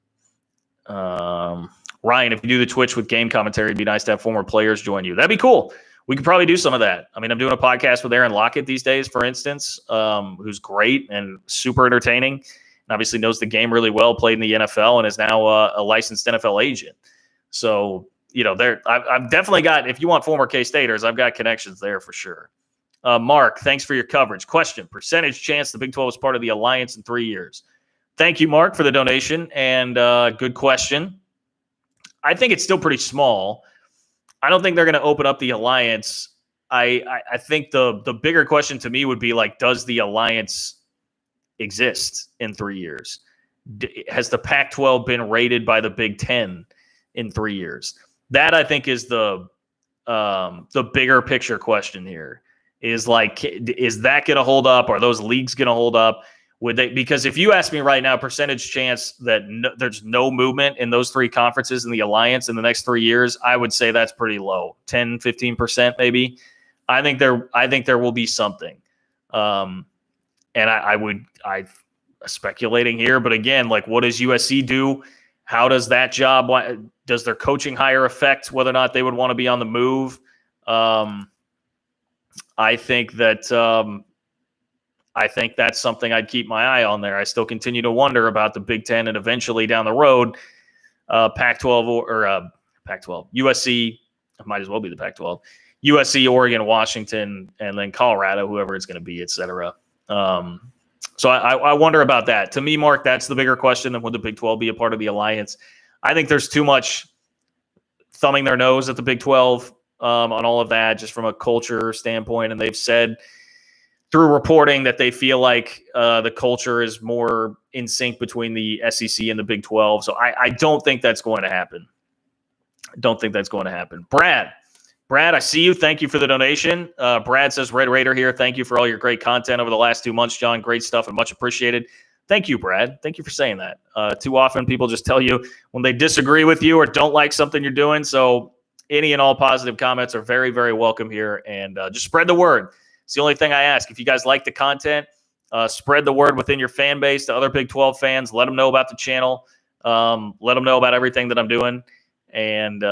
Ryan, if you do the Twitch with game commentary, it'd be nice to have former players join you. That'd be cool. We could probably do some of that. I mean, I'm doing a podcast with Aaron Lockett these days, for instance, who's great and super entertaining and obviously knows the game really well, played in the NFL and is now a licensed NFL agent. So, you know, I've definitely got, if you want former K-Staters, I've got connections there for sure. Mark, thanks for your coverage. Question, percentage chance the Big 12 is part of the Alliance in 3 years? Thank you, Mark, for the donation, and good question. I think it's still pretty small. I don't think they're going to open up the Alliance. I think the bigger question to me would be like, does the Alliance exist in 3 years? Has the Pac-12 been rated by the Big Ten in 3 years? That I think is the bigger picture question here. Is like, is that going to hold up? Are those leagues going to hold up? Would they? Because if you ask me right now, percentage chance that there's no movement in those three conferences in the Alliance in the next 3 years, I would say that's pretty low, 10, 15% maybe. I think there will be something. And I'm speculating here, but again, like what does USC do? How does that job, does their coaching hire affect whether or not they would want to be on the move? I think that's something I'd keep my eye on there. I still continue to wonder about the Big Ten and eventually down the road, Pac-12 or Pac-12, USC, might as well be the Pac-12, USC, Oregon, Washington, and then Colorado, whoever it's going to be, et cetera. So I wonder about that. To me, Mark, that's the bigger question than would the Big 12 be a part of the Alliance. I think there's too much thumbing their nose at the Big 12 on all of that, just from a culture standpoint. And they've said through reporting that they feel like the culture is more in sync between the SEC and the Big 12. So I don't think that's going to happen. Brad, I see you. Thank you for the donation. Brad says, Red Raider here. Thank you for all your great content over the last 2 months, John. Great stuff and much appreciated. Thank you, Brad. Thank you for saying that. Too often people just tell you when they disagree with you or don't like something you're doing. So any and all positive comments are very, very welcome here. And just spread the word. It's the only thing I ask. If you guys like the content, spread the word within your fan base to other Big 12 fans. Let them know about the channel. Let them know about everything that I'm doing. And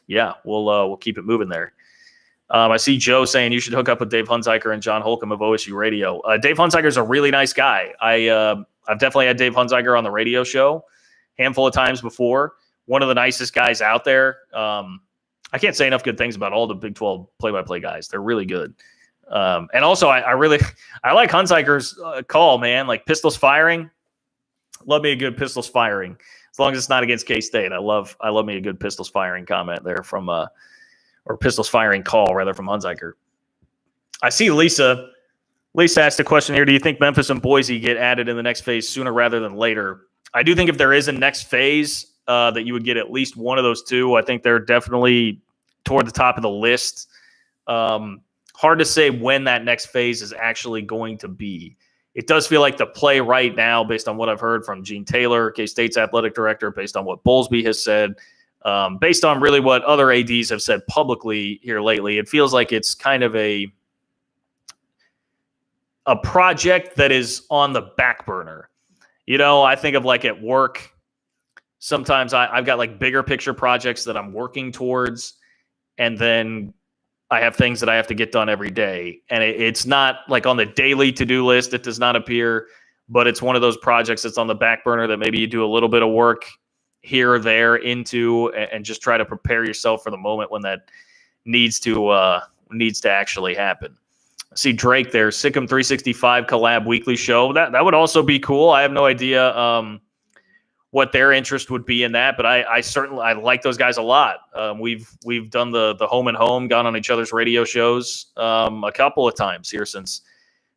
yeah, we'll keep it moving there. I see Joe saying you should hook up with Dave Hunziker and John Holcomb of OSU Radio. Dave Hunziker is a really nice guy. I've definitely had Dave Hunziker on the radio show a handful of times before. One of the nicest guys out there. I can't say enough good things about all the Big 12 play-by-play guys. They're really good. And also, I like Hunziker's call, man. Like pistols firing. Love me a good pistols firing, as long as it's not against K-State. I love me a good pistols firing comment there from or pistols firing call rather from Hunziker. I see Lisa. Lisa asked a question here. Do you think Memphis and Boise get added in the next phase sooner rather than later? I do think if there is a next phase that you would get at least one of those two. I think they're definitely toward the top of the list. Hard to say when that next phase is actually going to be. It does feel like the play right now, based on what I've heard from Gene Taylor, K-State's athletic director, based on what Bowlesby has said, based on really what other ADs have said publicly here lately, it feels like it's kind of a project that is on the back burner. You know, I think of like at work, sometimes I've got like bigger picture projects that I'm working towards, and then I have things that I have to get done every day. And it's not like on the daily to-do list. It does not appear, but it's one of those projects that's on the back burner that maybe you do a little bit of work here or there into and just try to prepare yourself for the moment when that needs to actually happen. I see Drake there, Sikkim 365 collab weekly show. That would also be cool. I have no idea what their interest would be in that, but I certainly like those guys a lot. We've done the home and home, gone on each other's radio shows a couple of times here since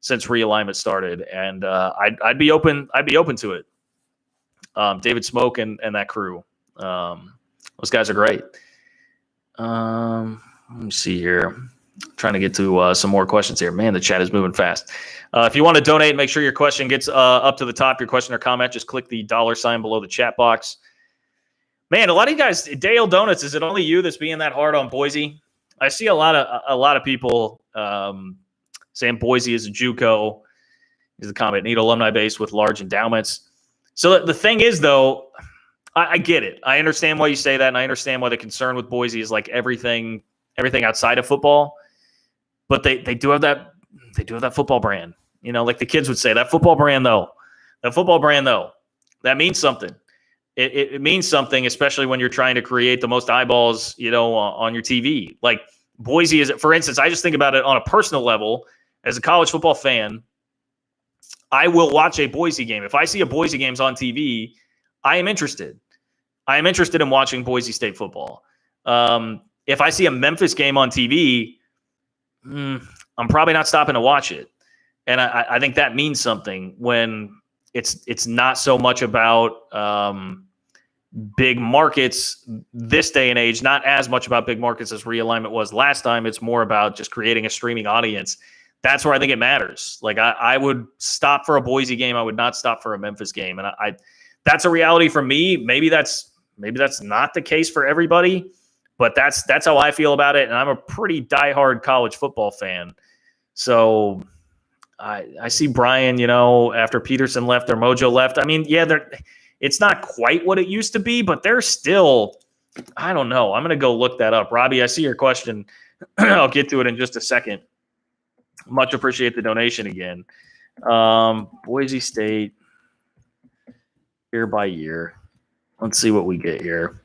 realignment started, and I'd be open to it. David Smoke and that crew, those guys are great. Let me see here. Trying to get to some more questions here. Man, the chat is moving fast. If you want to donate, make sure your question gets up to the top. Your question or comment, just click the $sign below the chat box. Man, a lot of you guys, Dale Donuts, is it only you that's being that hard on Boise? I see a lot of people saying Boise is a JUCO. Is the comment, need alumni base with large endowments. So the thing is, though, I get it. I understand why you say that, and I understand why the concern with Boise is like everything outside of football. But they do have that football brand. You know, like the kids would say, that football brand though, that means something. It means something, especially when you're trying to create the most eyeballs, you know, on your TV. Like Boise is, for instance, I just think about it on a personal level. As a college football fan, I will watch a Boise game. If I see a Boise game's on TV, I am interested. I am interested in watching Boise State football. If I see a Memphis game on TV, I'm probably not stopping to watch it. And I think that means something when it's not so much about big markets this day and age, not as much about big markets as realignment was last time. It's more about just creating a streaming audience. That's where I think it matters. Like I would stop for a Boise game. I would not stop for a Memphis game. And that's a reality for me. Maybe that's not the case for everybody. But that's how I feel about it, and I'm a pretty diehard college football fan. So I see Brian, you know, after Peterson left, their mojo left. I mean, yeah, it's not quite what it used to be, but they're still, I don't know. I'm going to go look that up. Robbie, I see your question. I'll get to it in just a second. Much appreciate the donation again. Boise State, year by year. Let's see what we get here.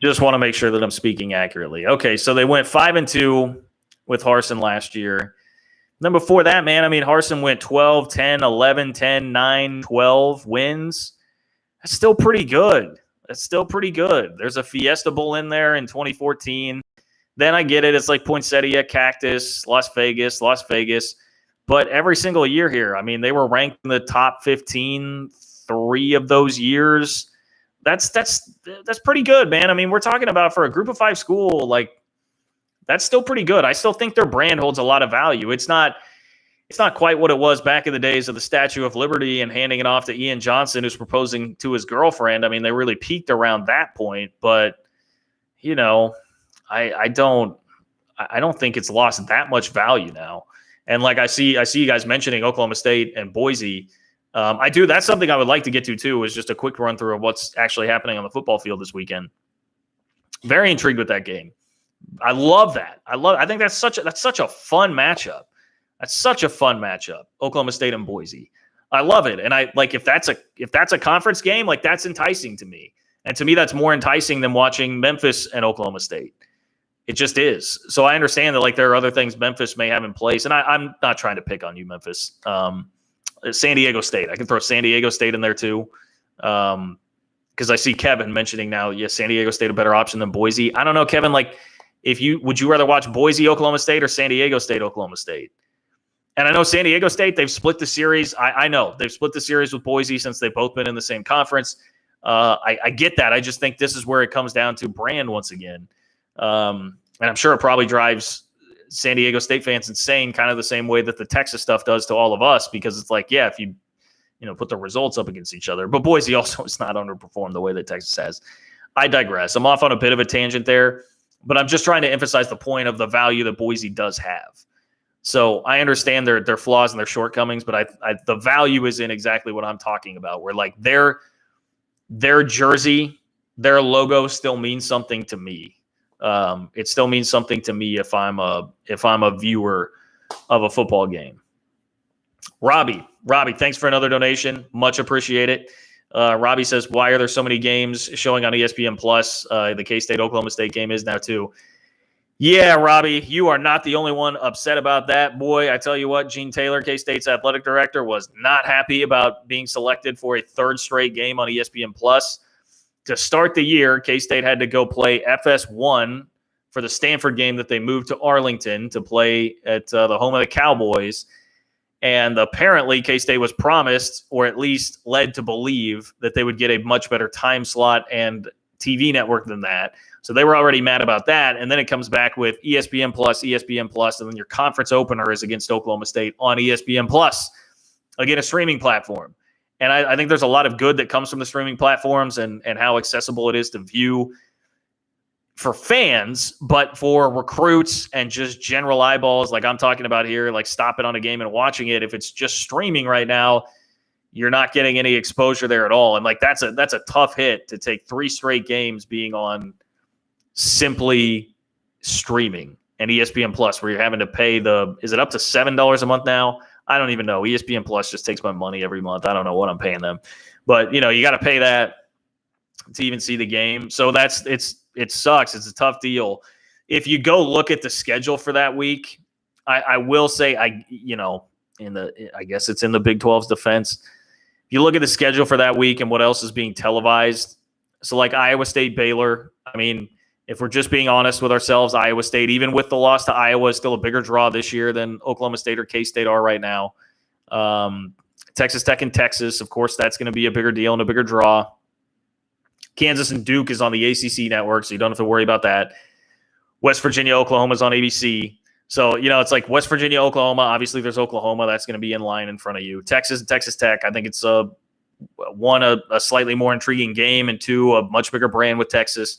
Just want to make sure that I'm speaking accurately. Okay, so they went 5-2 with Harsin last year. Then before that, man, I mean, Harsin went 12, 10, 11, 10, 9, 12 wins. That's still pretty good. There's a Fiesta Bowl in there in 2014. Then I get it. It's like Poinsettia, Cactus, Las Vegas. But every single year here, I mean, they were ranked in the top 15 3 of those years. That's pretty good, man. I mean, we're talking about for a group of 5 school, like that's still pretty good. I still think their brand holds a lot of value. It's not quite what it was back in the days of the Statue of Liberty and handing it off to Ian Johnson, who's proposing to his girlfriend. I mean, they really peaked around that point, but you know, I don't think it's lost that much value now. And like I see you guys mentioning Oklahoma State and Boise. I do. That's something I would like to get to too, is just a quick run through of what's actually happening on the football field this weekend. Very intrigued with that game. I love that. I think that's such a fun matchup. That's such a fun matchup. Oklahoma State and Boise. I love it. And I like if that's a conference game, like that's enticing to me. And to me, that's more enticing than watching Memphis and Oklahoma State. It just is. So I understand that like there are other things Memphis may have in place. And I'm not trying to pick on you, Memphis. San Diego State. I can throw San Diego State in there too. Because I see Kevin mentioning now, yes, San Diego State a better option than Boise. I don't know, Kevin, like would you rather watch Boise, Oklahoma State or San Diego State, Oklahoma State? And I know San Diego State, they've split the series. I know they've split the series with Boise since they've both been in the same conference. I get that. I just think this is where it comes down to brand once again. And I'm sure it probably drives San Diego State fans insane, kind of the same way that the Texas stuff does to all of us, because it's like, yeah, if you put the results up against each other. But Boise also has not underperformed the way that Texas has. I digress. I'm off on a bit of a tangent there, but I'm just trying to emphasize the point of the value that Boise does have. So I understand their flaws and their shortcomings, but the value is in exactly what I'm talking about, where like their jersey, their logo still means something to me. It still means something to me if I'm a viewer of a football game. Robbie, thanks for another donation. Much appreciated. Robbie says, why are there so many games showing on ESPN Plus? The K-State Oklahoma State game is now too. Yeah, Robbie, you are not the only one upset about that. Boy, I tell you what, Gene Taylor, K-State's athletic director, was not happy about being selected for a third straight game on ESPN Plus. To start the year, K-State had to go play FS1 for the Stanford game that they moved to Arlington to play at the home of the Cowboys. And apparently K-State was promised, or at least led to believe, that they would get a much better time slot and TV network than that. So they were already mad about that. And then it comes back with ESPN Plus, and then your conference opener is against Oklahoma State on ESPN Plus, again, a streaming platform. And I think there's a lot of good that comes from the streaming platforms and how accessible it is to view for fans, but for recruits and just general eyeballs, like I'm talking about here, like stopping on a game and watching it. If it's just streaming right now, you're not getting any exposure there at all. And like that's a tough hit to take 3 straight games being on simply streaming and ESPN Plus, where you're having to pay is it up to $7 a month now? I don't even know. ESPN Plus just takes my money every month. I don't know what I'm paying them, but you got to pay that to even see the game. So it sucks. It's a tough deal. If you go look at the schedule for that week, I will say, I guess it's in the Big 12's defense. If you look at the schedule for that week and what else is being televised, so like Iowa State, Baylor, I mean, if we're just being honest with ourselves, Iowa State, even with the loss to Iowa, is still a bigger draw this year than Oklahoma State or K-State are right now. Texas Tech and Texas, of course, that's going to be a bigger deal and a bigger draw. Kansas and Duke is on the ACC network, so you don't have to worry about that. West Virginia, Oklahoma is on ABC. So, it's like West Virginia, Oklahoma. Obviously, there's Oklahoma. That's going to be in line in front of you. Texas and Texas Tech, I think it's one, a slightly more intriguing game, and 2, a much bigger brand with Texas.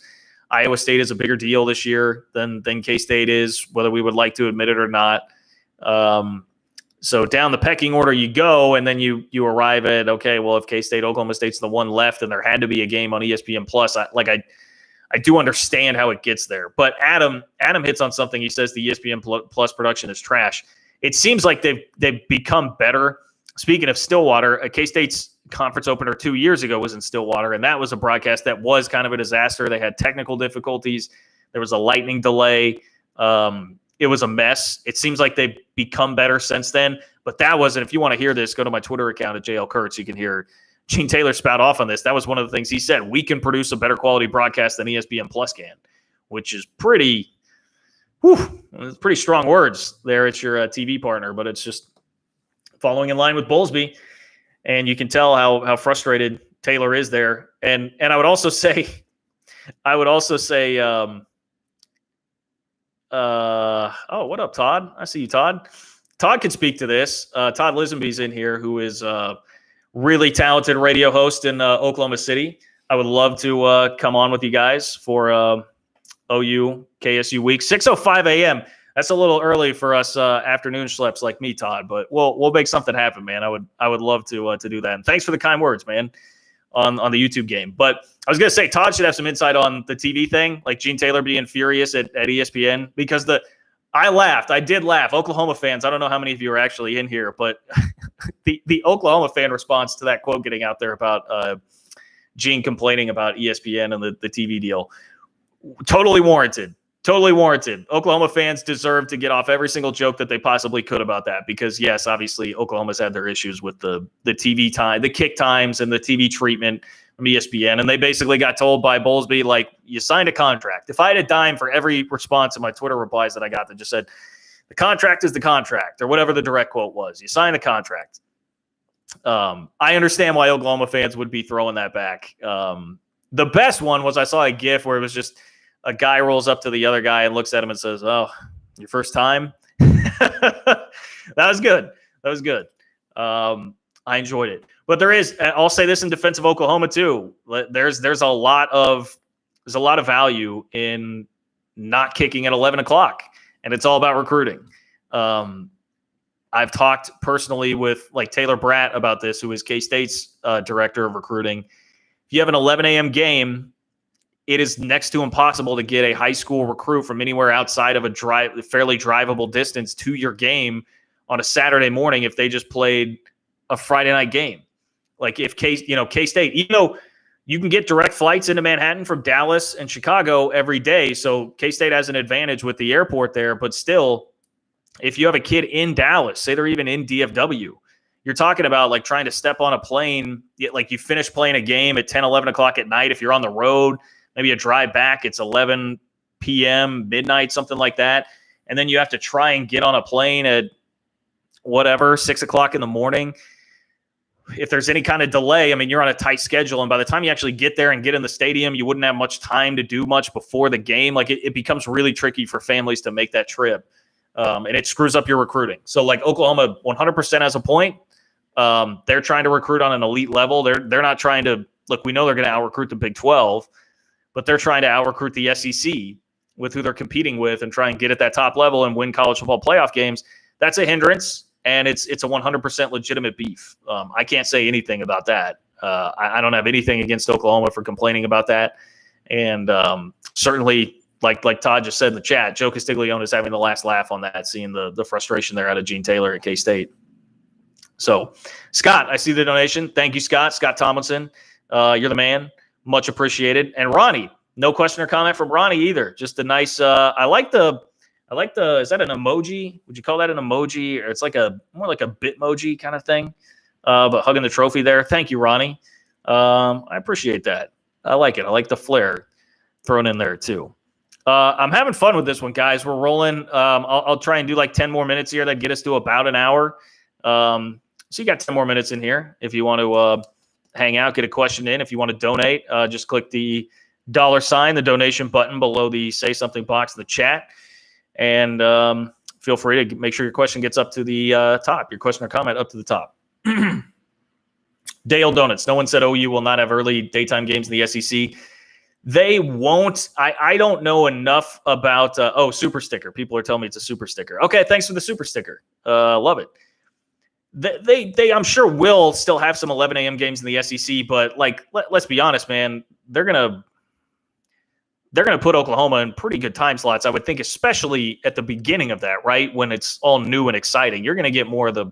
Iowa State is a bigger deal this year than K-State is, whether we would like to admit it or not. So down the pecking order you go, and then you arrive at, okay, well, if K-State, Oklahoma State's the one left, and there had to be a game on ESPN Plus, I do understand how it gets there. But Adam hits on something. He says the ESPN Plus production is trash. It seems like they've become better. Speaking of Stillwater, K-State's conference opener 2 years ago was in Stillwater, and that was a broadcast that was kind of a disaster. They had technical difficulties. There was a lightning delay. It was a mess. It seems like they've become better since then. But that wasn't, if you want to hear this, go to my Twitter account at JL Kurtz. You can hear Gene Taylor spout off on this. That was one of the things he said. We can produce a better quality broadcast than ESPN Plus can, which is pretty strong words there. It's your TV partner, but it's just following in line with Bowlesby. And you can tell how frustrated Taylor is there. And I would also say, what up, Todd? I see you, Todd. Todd could speak to this. Todd Lisenby's in here, who is a really talented radio host in Oklahoma City. I would love to come on with you guys for OU KSU week, 6:05 a.m. That's a little early for us afternoon schleps like me, Todd. But we'll make something happen, man. I would love to do that. And thanks for the kind words, man. on the YouTube game. But I was going to say, Todd should have some insight on the TV thing, like Gene Taylor being furious at ESPN, because I laughed. I did laugh. Oklahoma fans, I don't know how many of you are actually in here, but the Oklahoma fan response to that quote getting out there about Gene complaining about ESPN and the TV deal, totally warranted. Totally warranted. Oklahoma fans deserve to get off every single joke that they possibly could about that because, yes, obviously Oklahoma's had their issues with the TV time, the kick times, and the TV treatment from ESPN. And they basically got told by Bowlesby, like, you signed a contract. If I had a dime for every response in my Twitter replies that I got that just said, the contract is the contract, or whatever the direct quote was, you signed the contract. I understand why Oklahoma fans would be throwing that back. The best one was I saw a GIF where it was just a guy rolls up to the other guy and looks at him and says, "Oh, your first time?" That was good. That was good. I enjoyed it. But I'll say this in defense of Oklahoma too. There's a lot of value in not kicking at 11 o'clock, and it's all about recruiting. I've talked personally with like Taylor Bratt about this, who is K-State's director of recruiting. If you have an 11 a.m. game, it is next to impossible to get a high school recruit from anywhere outside of a fairly drivable distance to your game on a Saturday morning if they just played a Friday night game. Like if K-State, even though you can get direct flights into Manhattan from Dallas and Chicago every day, so K-State has an advantage with the airport there, but still, if you have a kid in Dallas, say they're even in DFW, you're talking about like trying to step on a plane, like you finish playing a game at 10, 11 o'clock at night. If you're on the road, maybe a drive back, it's 11 p.m., midnight, something like that. And then you have to try and get on a plane at whatever, 6 o'clock in the morning. If there's any kind of delay, I mean, you're on a tight schedule. And by the time you actually get there and get in the stadium, you wouldn't have much time to do much before the game. Like it becomes really tricky for families to make that trip. And it screws up your recruiting. So like Oklahoma 100% has a point. They're trying to recruit on an elite level. They're not trying to look, we know they're going to out-recruit the Big 12, but they're trying to out-recruit the SEC with who they're competing with and try and get at that top level and win college football playoff games. That's a hindrance, and it's a 100% legitimate beef. I can't say anything about that. I don't have anything against Oklahoma for complaining about that. And certainly, like Todd just said in the chat, Joe Castiglione is having the last laugh on that, seeing the frustration there out of Gene Taylor at K-State. So, Scott, I see the donation. Thank you, Scott. Scott Tomlinson. You're the man. Much appreciated. And Ronnie, no question or comment from Ronnie either. Just a nice, I like the, is that an emoji? Would you call that an emoji? Or it's like more like a Bitmoji kind of thing. But hugging the trophy there. Thank you, Ronnie. I appreciate that. I like it. I like the flair thrown in there too. I'm having fun with this one, guys. We're rolling. I'll try and do like 10 more minutes here. That'd get us to about an hour. So you got 10 more minutes in here. If you want to hang out, get a question in. If you want to donate, just click the $sign, the donation button below the say something box in the chat. And feel free to make sure your question gets up to the top, your question or comment up to the top. Dale Donuts. No one said OU will not have early daytime games in the SEC. They won't. I don't know enough about super sticker. People are telling me it's a super sticker. Okay, thanks for the super sticker. Love it. They I'm sure will still have some 11 a.m. games in the SEC, but like let's be honest, man, they're gonna put Oklahoma in pretty good time slots, I would think, especially at the beginning of that, right? When it's all new and exciting. You're gonna get more of the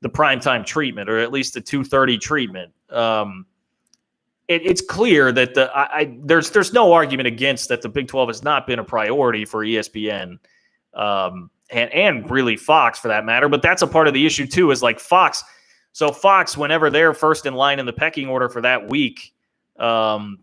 primetime treatment, or at least the 2:30 treatment. It's clear that there's no argument against that the Big 12 has not been a priority for ESPN. And really Fox for that matter. But that's a part of the issue too, is like Fox. So Fox, whenever they're first in line in the pecking order for that week, so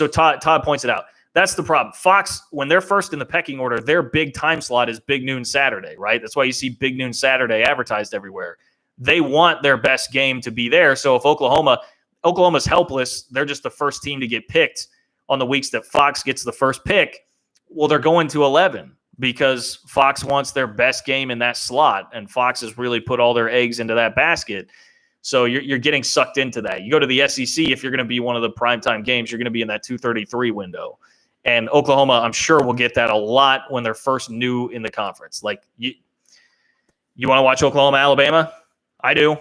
Todd points it out. That's the problem. Fox, when they're first in the pecking order, their big time slot is Big Noon Saturday, right? That's why you see Big Noon Saturday advertised everywhere. They want their best game to be there. So if Oklahoma's helpless, they're just the first team to get picked on the weeks that Fox gets the first pick, well, they're going to 11. Because Fox wants their best game in that slot, and Fox has really put all their eggs into that basket. So you're getting sucked into that. You go to the SEC, if you're going to be one of the primetime games, you're going to be in that 2:33 window. And Oklahoma, I'm sure, will get that a lot when they're first new in the conference. Like, you want to watch Oklahoma, Alabama? I do.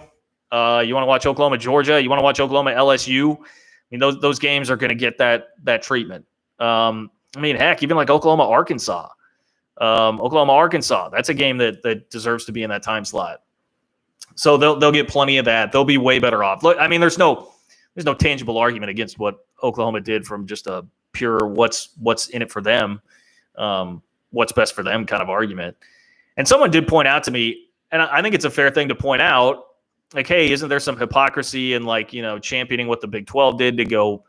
You want to watch Oklahoma, Georgia? You want to watch Oklahoma, LSU? I mean, those games are going to get that treatment. I mean, heck, even like Oklahoma, Arkansas. That's a game that deserves to be in that time slot. So they'll get plenty of that. They'll be way better off. Look, I mean, there's no tangible argument against what Oklahoma did from just a pure what's in it for them, what's best for them kind of argument. And someone did point out to me, and I think it's a fair thing to point out, like, hey, isn't there some hypocrisy in like, championing what the Big 12 did to go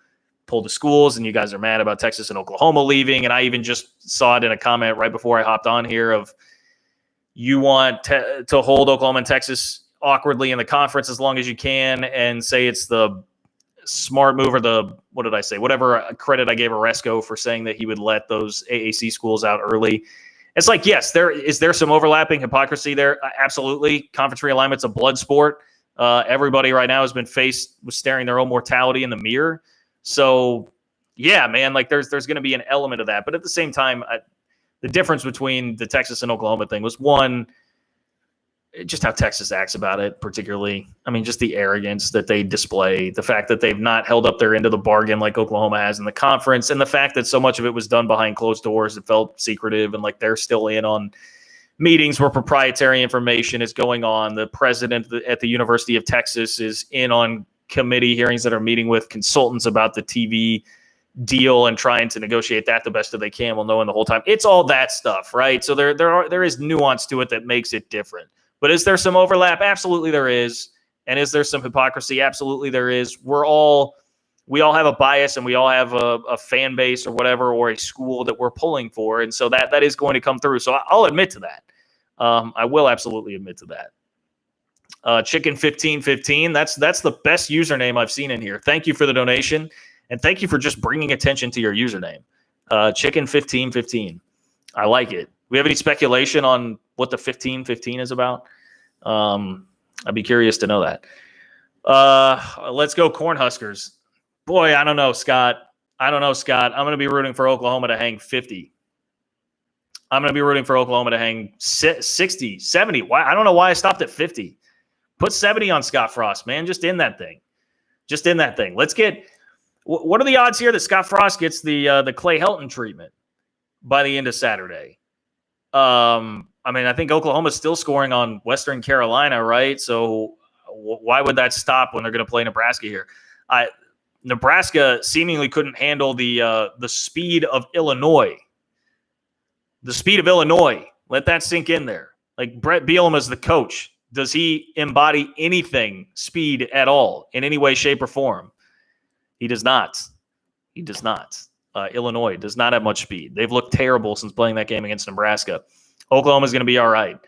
pull the schools, and you guys are mad about Texas and Oklahoma leaving? And I even just saw it in a comment right before I hopped on here of you want to hold Oklahoma and Texas awkwardly in the conference as long as you can and say it's the smart move, or what did I say? Whatever credit I gave Oresco for saying that he would let those AAC schools out early. It's like, yes, there some overlapping hypocrisy there. Absolutely. Conference realignment's a blood sport. Everybody right now has been faced with staring their own mortality in the mirror. So yeah, man, like there's going to be an element of that. But at the same time, the difference between the Texas and Oklahoma thing was, one, just how Texas acts about it, particularly. I mean, just the arrogance that they display, the fact that they've not held up their end of the bargain like Oklahoma has in the conference, and the fact that so much of it was done behind closed doors. It felt secretive, and like they're still in on meetings where proprietary information is going on. The president at the University of Texas is in on committee hearings that are meeting with consultants about the TV deal and trying to negotiate that the best that they can while knowing the whole time. It's all that stuff, right? So there is nuance to it that makes it different. But is there some overlap? Absolutely there is. And is there some hypocrisy? Absolutely there is. We all have a bias, and we all have a fan base or whatever, or a school that we're pulling for. And so that is going to come through. So I'll admit to that. I will absolutely admit to that. Chicken 1515. That's the best username I've seen in here. Thank you for the donation. And thank you for just bringing attention to your username. Chicken 1515. I like it. We have any speculation on what the 1515 is about? I'd be curious to know that. Let's go Cornhuskers. Boy, I don't know, Scott. I'm going to be rooting for Oklahoma to hang 50. I'm going to be rooting for Oklahoma to hang 60, 70. Why? I don't know why I stopped at 50. Put 70 on Scott Frost, man. Just in that thing. Let's get – what are the odds here that Scott Frost gets the Clay Helton treatment by the end of Saturday? I mean, I think Oklahoma's still scoring on Western Carolina, right? So why would that stop when they're going to play Nebraska here? Nebraska seemingly couldn't handle the speed of Illinois. The speed of Illinois. Let that sink in there. Like, Brett Bielema is the coach. Does he embody anything speed at all in any way, shape, or form? He does not. Illinois does not have much speed. They've looked terrible since playing that game against Nebraska. Oklahoma's going to be all right.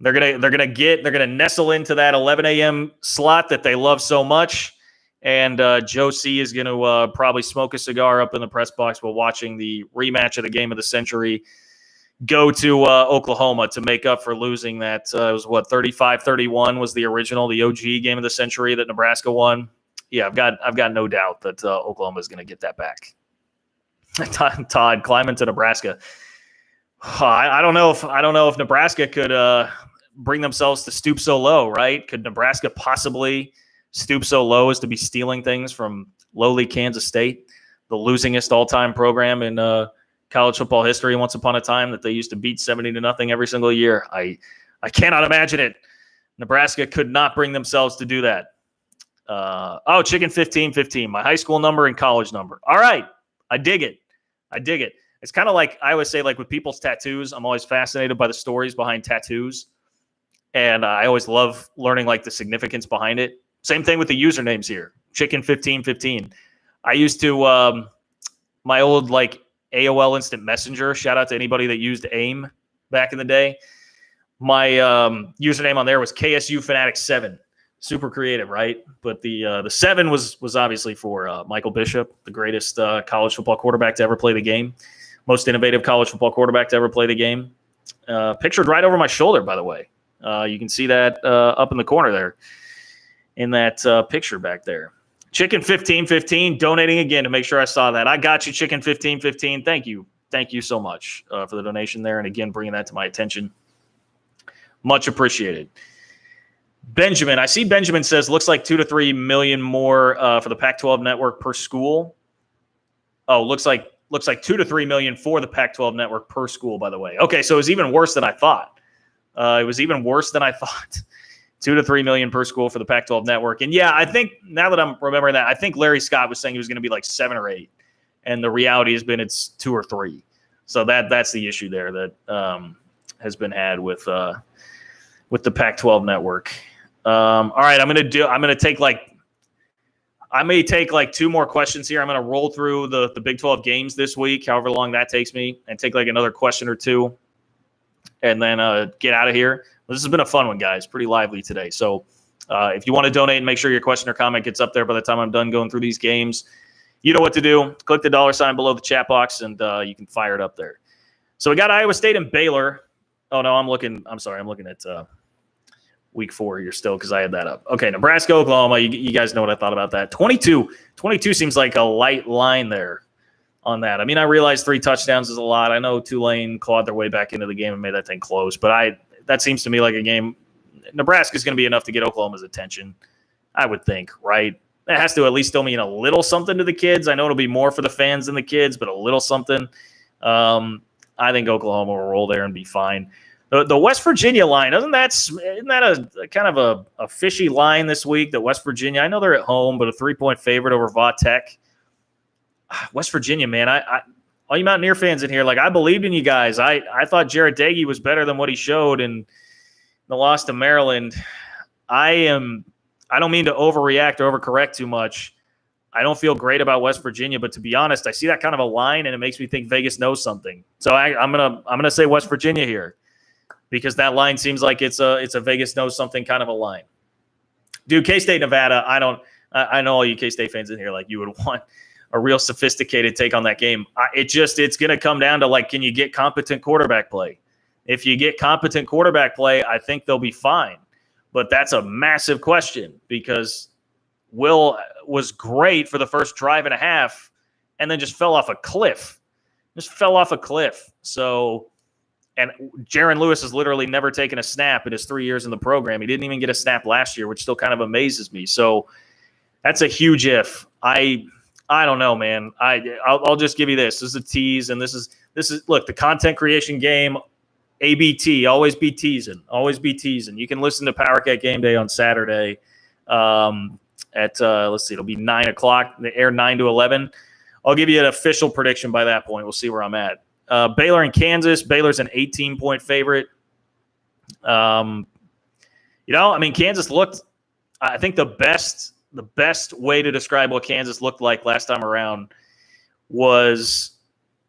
They're gonna nestle into that 11 a.m. slot that they love so much. And Joe C is going to probably smoke a cigar up in the press box while watching the rematch of the game of the century go to Oklahoma to make up for losing that. It was 35-31 was the original, the OG game of the century that Nebraska won. Yeah, I've got no doubt that Oklahoma is going to get that back. Todd, climbing to Nebraska. I don't know if Nebraska could bring themselves to stoop so low, right? Could Nebraska possibly stoop so low as to be stealing things from lowly Kansas State, the losingest all-time program in college football history once upon a time that they used to beat 70-0 every single year? I cannot imagine it. Nebraska could not bring themselves to do that. Chicken 1515, my high school number and college number. All right. I dig it. It's kind of like I always say, like with people's tattoos, I'm always fascinated by the stories behind tattoos. And I always love learning like the significance behind it. Same thing with the usernames here. Chicken 1515. I used to, my old like AOL Instant Messenger, shout out to anybody that used AIM back in the day. My username on there was KSU Fanatic 7. Super creative, right? But the 7 was obviously for Michael Bishop, the greatest college football quarterback to ever play the game. Most innovative college football quarterback to ever play the game. Pictured right over my shoulder, by the way. You can see that up in the corner there in that picture back there. Chicken 1515 donating again to make sure I saw that. I got you, Chicken 1515. Thank you. Thank you so much for the donation there. And again, bringing that to my attention. Much appreciated. Benjamin, I see Benjamin says looks like 2 to 3 million more for the Pac-12 network per school. Oh, looks like 2 to 3 million for the Pac-12 network per school, by the way. Okay, so it was even worse than I thought. 2 to 3 million per school for the Pac-12 network. And yeah, I think now that I'm remembering that, I think Larry Scott was saying he was going to be like 7 or 8. And the reality has been it's 2 or 3. So that's the issue there that has been had with the Pac-12 network. All right, I may take like 2 more questions here. I'm going to roll through the Big 12 games this week, however long that takes me, and take like another question or 2, and then get out of here. This has been a fun one, guys. Pretty lively today. So if you want to donate, make sure your question or comment gets up there by the time I'm done going through these games. You know what to do. Click the $ below the chat box, and you can fire it up there. So we got Iowa State and Baylor. Oh, no, I'm looking at week 4 here still because I had that up. Okay, Nebraska, Oklahoma. You guys know what I thought about that. 22 seems like a light line there on that. I mean, I realize 3 touchdowns is a lot. I know Tulane clawed their way back into the game and made that thing close, but that seems to me like a game. Nebraska is going to be enough to get Oklahoma's attention, I would think, right? It has to at least still mean a little something to the kids. I know it'll be more for the fans than the kids, but a little something. I think Oklahoma will roll there and be fine. The West Virginia line, isn't that a kind of a fishy line this week? That West Virginia, I know they're at home, but a 3-point favorite over Va Tech. West Virginia, man, all you Mountaineer fans in here, like I believed in you guys. I thought Jarrett Dagey was better than what he showed in the loss to Maryland. I don't mean to overreact or overcorrect too much. I don't feel great about West Virginia, but to be honest, I see that kind of a line and it makes me think Vegas knows something. So I'm gonna say West Virginia here because that line seems like it's a Vegas knows something kind of a line. Dude, K-State, Nevada. I know all you K-State fans in here, like you would want a real sophisticated take on that game. It's going to come down to like, can you get competent quarterback play? If you get competent quarterback play, I think they'll be fine. But that's a massive question because Will was great for the first drive and a half and then just fell off a cliff. So, and Jaron Lewis has literally never taken a snap in his 3 years in the program. He didn't even get a snap last year, which still kind of amazes me. So that's a huge if. I don't know, man. I'll just give you this. This is a tease, and this is look, the content creation game, ABT, always be teasing. You can listen to Power Cat Game Day on Saturday at let's see, it'll be 9 o'clock. They air 9 to 11. I'll give you an official prediction by that point. We'll see where I'm at. Baylor and Kansas. Baylor's an 18-point favorite. I mean, Kansas looked. I think the best way to describe what Kansas looked like last time around was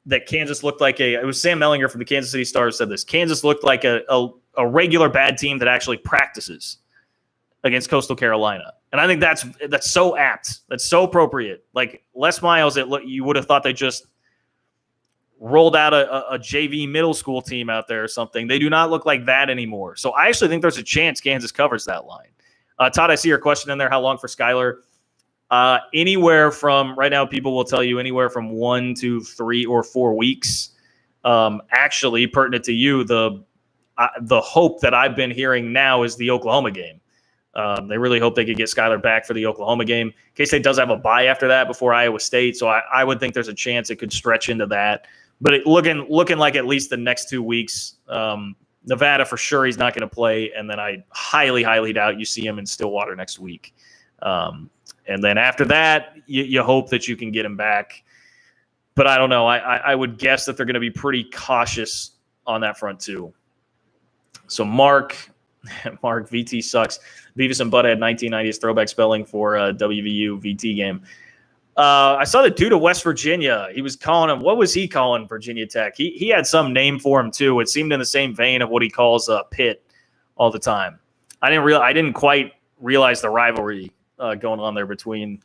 that Kansas looked like it was Sam Mellinger from the Kansas City Star said this. Kansas looked like a regular bad team that actually practices against Coastal Carolina. And I think that's so apt. That's so appropriate. Like Les Miles, you would have thought they just rolled out a JV middle school team out there or something. They do not look like that anymore. So I actually think there's a chance Kansas covers that line. Todd, I see your question in there. How long for Skyler? Anywhere from right now, people will tell you anywhere from 1 to 3 or 4 weeks. Actually, pertinent to you, the hope that I've been hearing now is the Oklahoma game. They really hope they could get Skyler back for the Oklahoma game. K-State does have a bye after that before Iowa State, so I would think there's a chance it could stretch into that. But looking like at least the next 2 weeks. Nevada, for sure, he's not going to play. And then I highly, highly doubt you see him in Stillwater next week. And then after that, you hope that you can get him back. But I don't know. I would guess that they're going to be pretty cautious on that front, too. So Mark, VT sucks. Beavis and Butthead 1990s throwback spelling for WVU VT game. I saw the dude of West Virginia. He was calling him. What was he calling Virginia Tech? He had some name for him too. It seemed in the same vein of what he calls Pitt all the time. I didn't quite realize the rivalry going on there between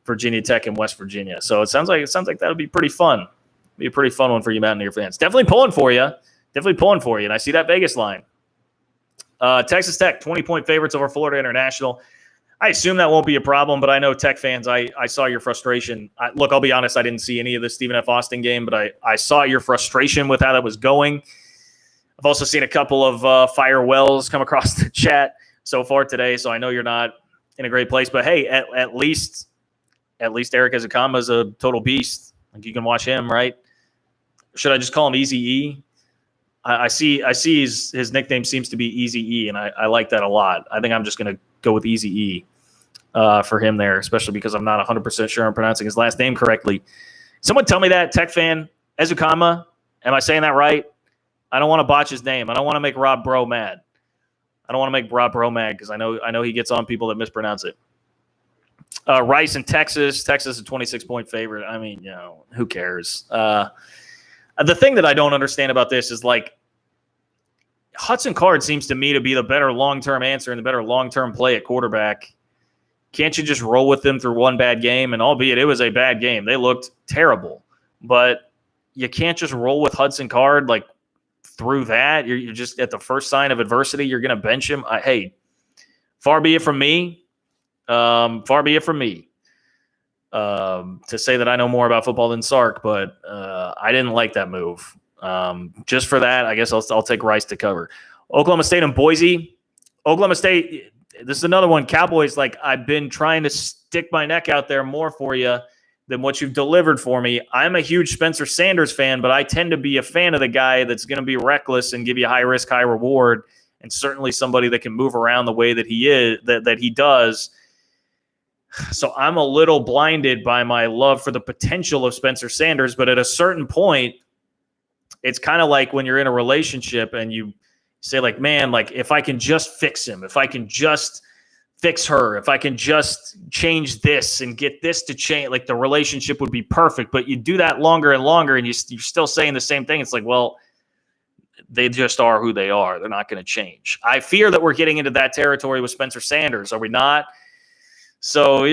Virginia Tech and West Virginia. So it sounds like that would be pretty fun. Be a pretty fun one for you Mountaineer fans. Definitely pulling for you. And I see that Vegas line. Texas Tech 20-point favorites over Florida International. I assume that won't be a problem, but I know Tech fans, I saw your frustration. Look, I'll be honest, I didn't see any of the Stephen F. Austin game, but I saw your frustration with how that was going. I've also seen a couple of fire wells come across the chat so far today, so I know you're not in a great place. But hey, at least Eric Ezekama is a total beast. Like, you can watch him, right? Should I just call him Easy E? I see his nickname seems to be Easy E, and I like that a lot. I think I'm just going to go with Easy E for him there, especially because I'm not 100% sure I'm pronouncing his last name correctly. Someone tell me that, Tech fan. Ezekama, am I saying that right? I don't want to botch his name. I don't want to make Rob Bro mad. Because I know he gets on people that mispronounce it. Rice in Texas. Texas a 26-point favorite. I mean, who cares? The thing that I don't understand about this is, like, Hudson Card seems to me to be the better long-term answer and the better long-term play at quarterback. Can't you just roll with them through one bad game? And albeit it was a bad game, they looked terrible. But you can't just roll with Hudson Card, like, through that. You're just at the first sign of adversity, you're going to bench him. Hey, far be it from me. To say that I know more about football than Sark, but I didn't like that move. Just for that, I guess I'll take Rice to cover. Oklahoma State and Boise. Oklahoma State, this is another one. Cowboys, like, I've been trying to stick my neck out there more for you than what you've delivered for me. I'm a huge Spencer Sanders fan, but I tend to be a fan of the guy that's going to be reckless and give you high risk, high reward, and certainly somebody that can move around the way that he is, that he does. So I'm a little blinded by my love for the potential of Spencer Sanders, but at a certain point, it's kind of like when you're in a relationship and you say, like, man, like, if I can just fix him, if I can just fix her, if I can just change this and get this to change, like, the relationship would be perfect. But you do that longer and longer and you're still saying the same thing. It's like, well, they just are who they are. They're not going to change. I fear that we're getting into that territory with Spencer Sanders. Are we not? So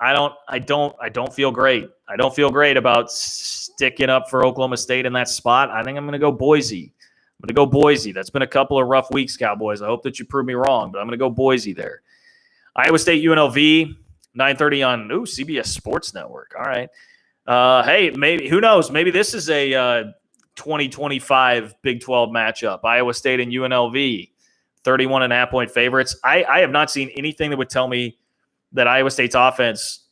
I don't feel great. I don't feel great about sticking up for Oklahoma State in that spot. I think I'm going to go Boise. That's been a couple of rough weeks, Cowboys. I hope that you prove me wrong, but I'm going to go Boise there. Iowa State UNLV, 9:30 on CBS Sports Network. All right. Hey, maybe, who knows? Maybe this is a 2025 Big 12 matchup. Iowa State and UNLV, 31.5-point favorites. I have not seen anything that would tell me that Iowa State's offense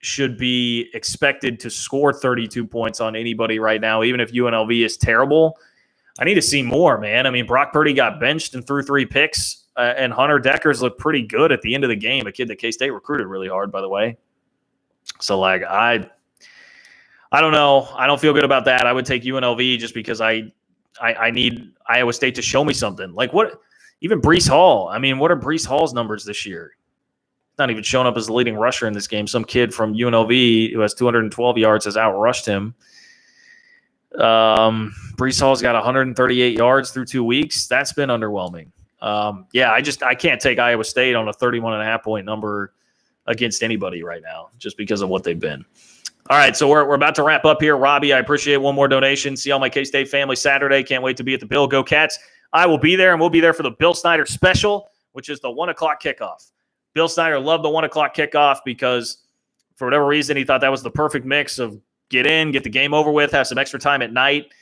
should be expected to score 32 points on anybody right now, even if UNLV is terrible. I need to see more, man. I mean, Brock Purdy got benched and threw 3 picks, and Hunter Deckers looked pretty good at the end of the game, a kid that K-State recruited really hard, by the way. So, like, I don't know. I don't feel good about that. I would take UNLV just because I need Iowa State to show me something. Like, what? Even Breece Hall. I mean, what are Breece Hall's numbers this year? Not even showing up as the leading rusher in this game. Some kid from UNLV who has 212 yards has outrushed him. Breece Hall's got 138 yards through 2 weeks. That's been underwhelming. I can't take Iowa State on a 31.5-point number against anybody right now just because of what they've been. All right, so we're about to wrap up here. Robbie, I appreciate one more donation. See all my K-State family Saturday. Can't wait to be at the Bill. Go Cats. I will be there, and we'll be there for the Bill Snyder special, which is the 1 o'clock kickoff. Bill Snyder loved the 1 o'clock kickoff because for whatever reason he thought that was the perfect mix of get in, get the game over with, have some extra time at night,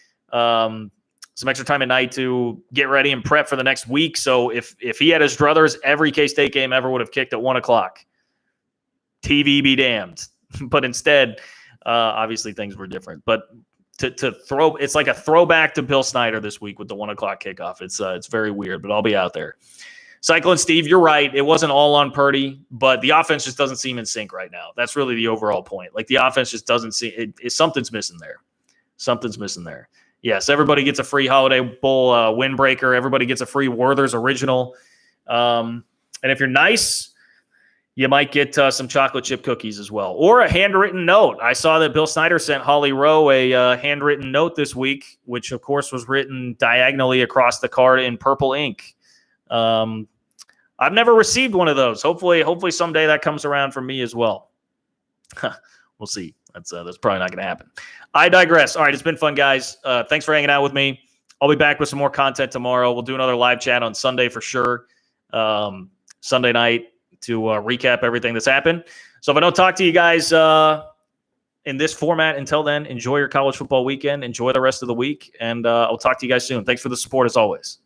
to get ready and prep for the next week. So if he had his druthers, every K-State game ever would have kicked at 1 o'clock. TV be damned. But instead, obviously things were different. But to throw, it's like a throwback to Bill Snyder this week with the 1 o'clock kickoff. It's very weird, but I'll be out there. Cyclone Steve, you're right. It wasn't all on Purdy, but the offense just doesn't seem in sync right now. That's really the overall point. Like, the offense just doesn't seem something's missing there. Yes, everybody gets a free Holiday Bowl windbreaker. Everybody gets a free Werther's original. And if you're nice, you might get some chocolate chip cookies as well, or a handwritten note. I saw that Bill Snyder sent Holly Rowe a handwritten note this week, which of course was written diagonally across the card in purple ink. I've never received one of those. Hopefully someday that comes around for me as well. We'll see. That's probably not going to happen. I digress. All right, it's been fun, guys. Thanks for hanging out with me. I'll be back with some more content tomorrow. We'll do another live chat on Sunday for sure. Sunday night to recap everything that's happened. So if I don't talk to you guys in this format until then, enjoy your college football weekend. Enjoy the rest of the week, and I'll talk to you guys soon. Thanks for the support as always.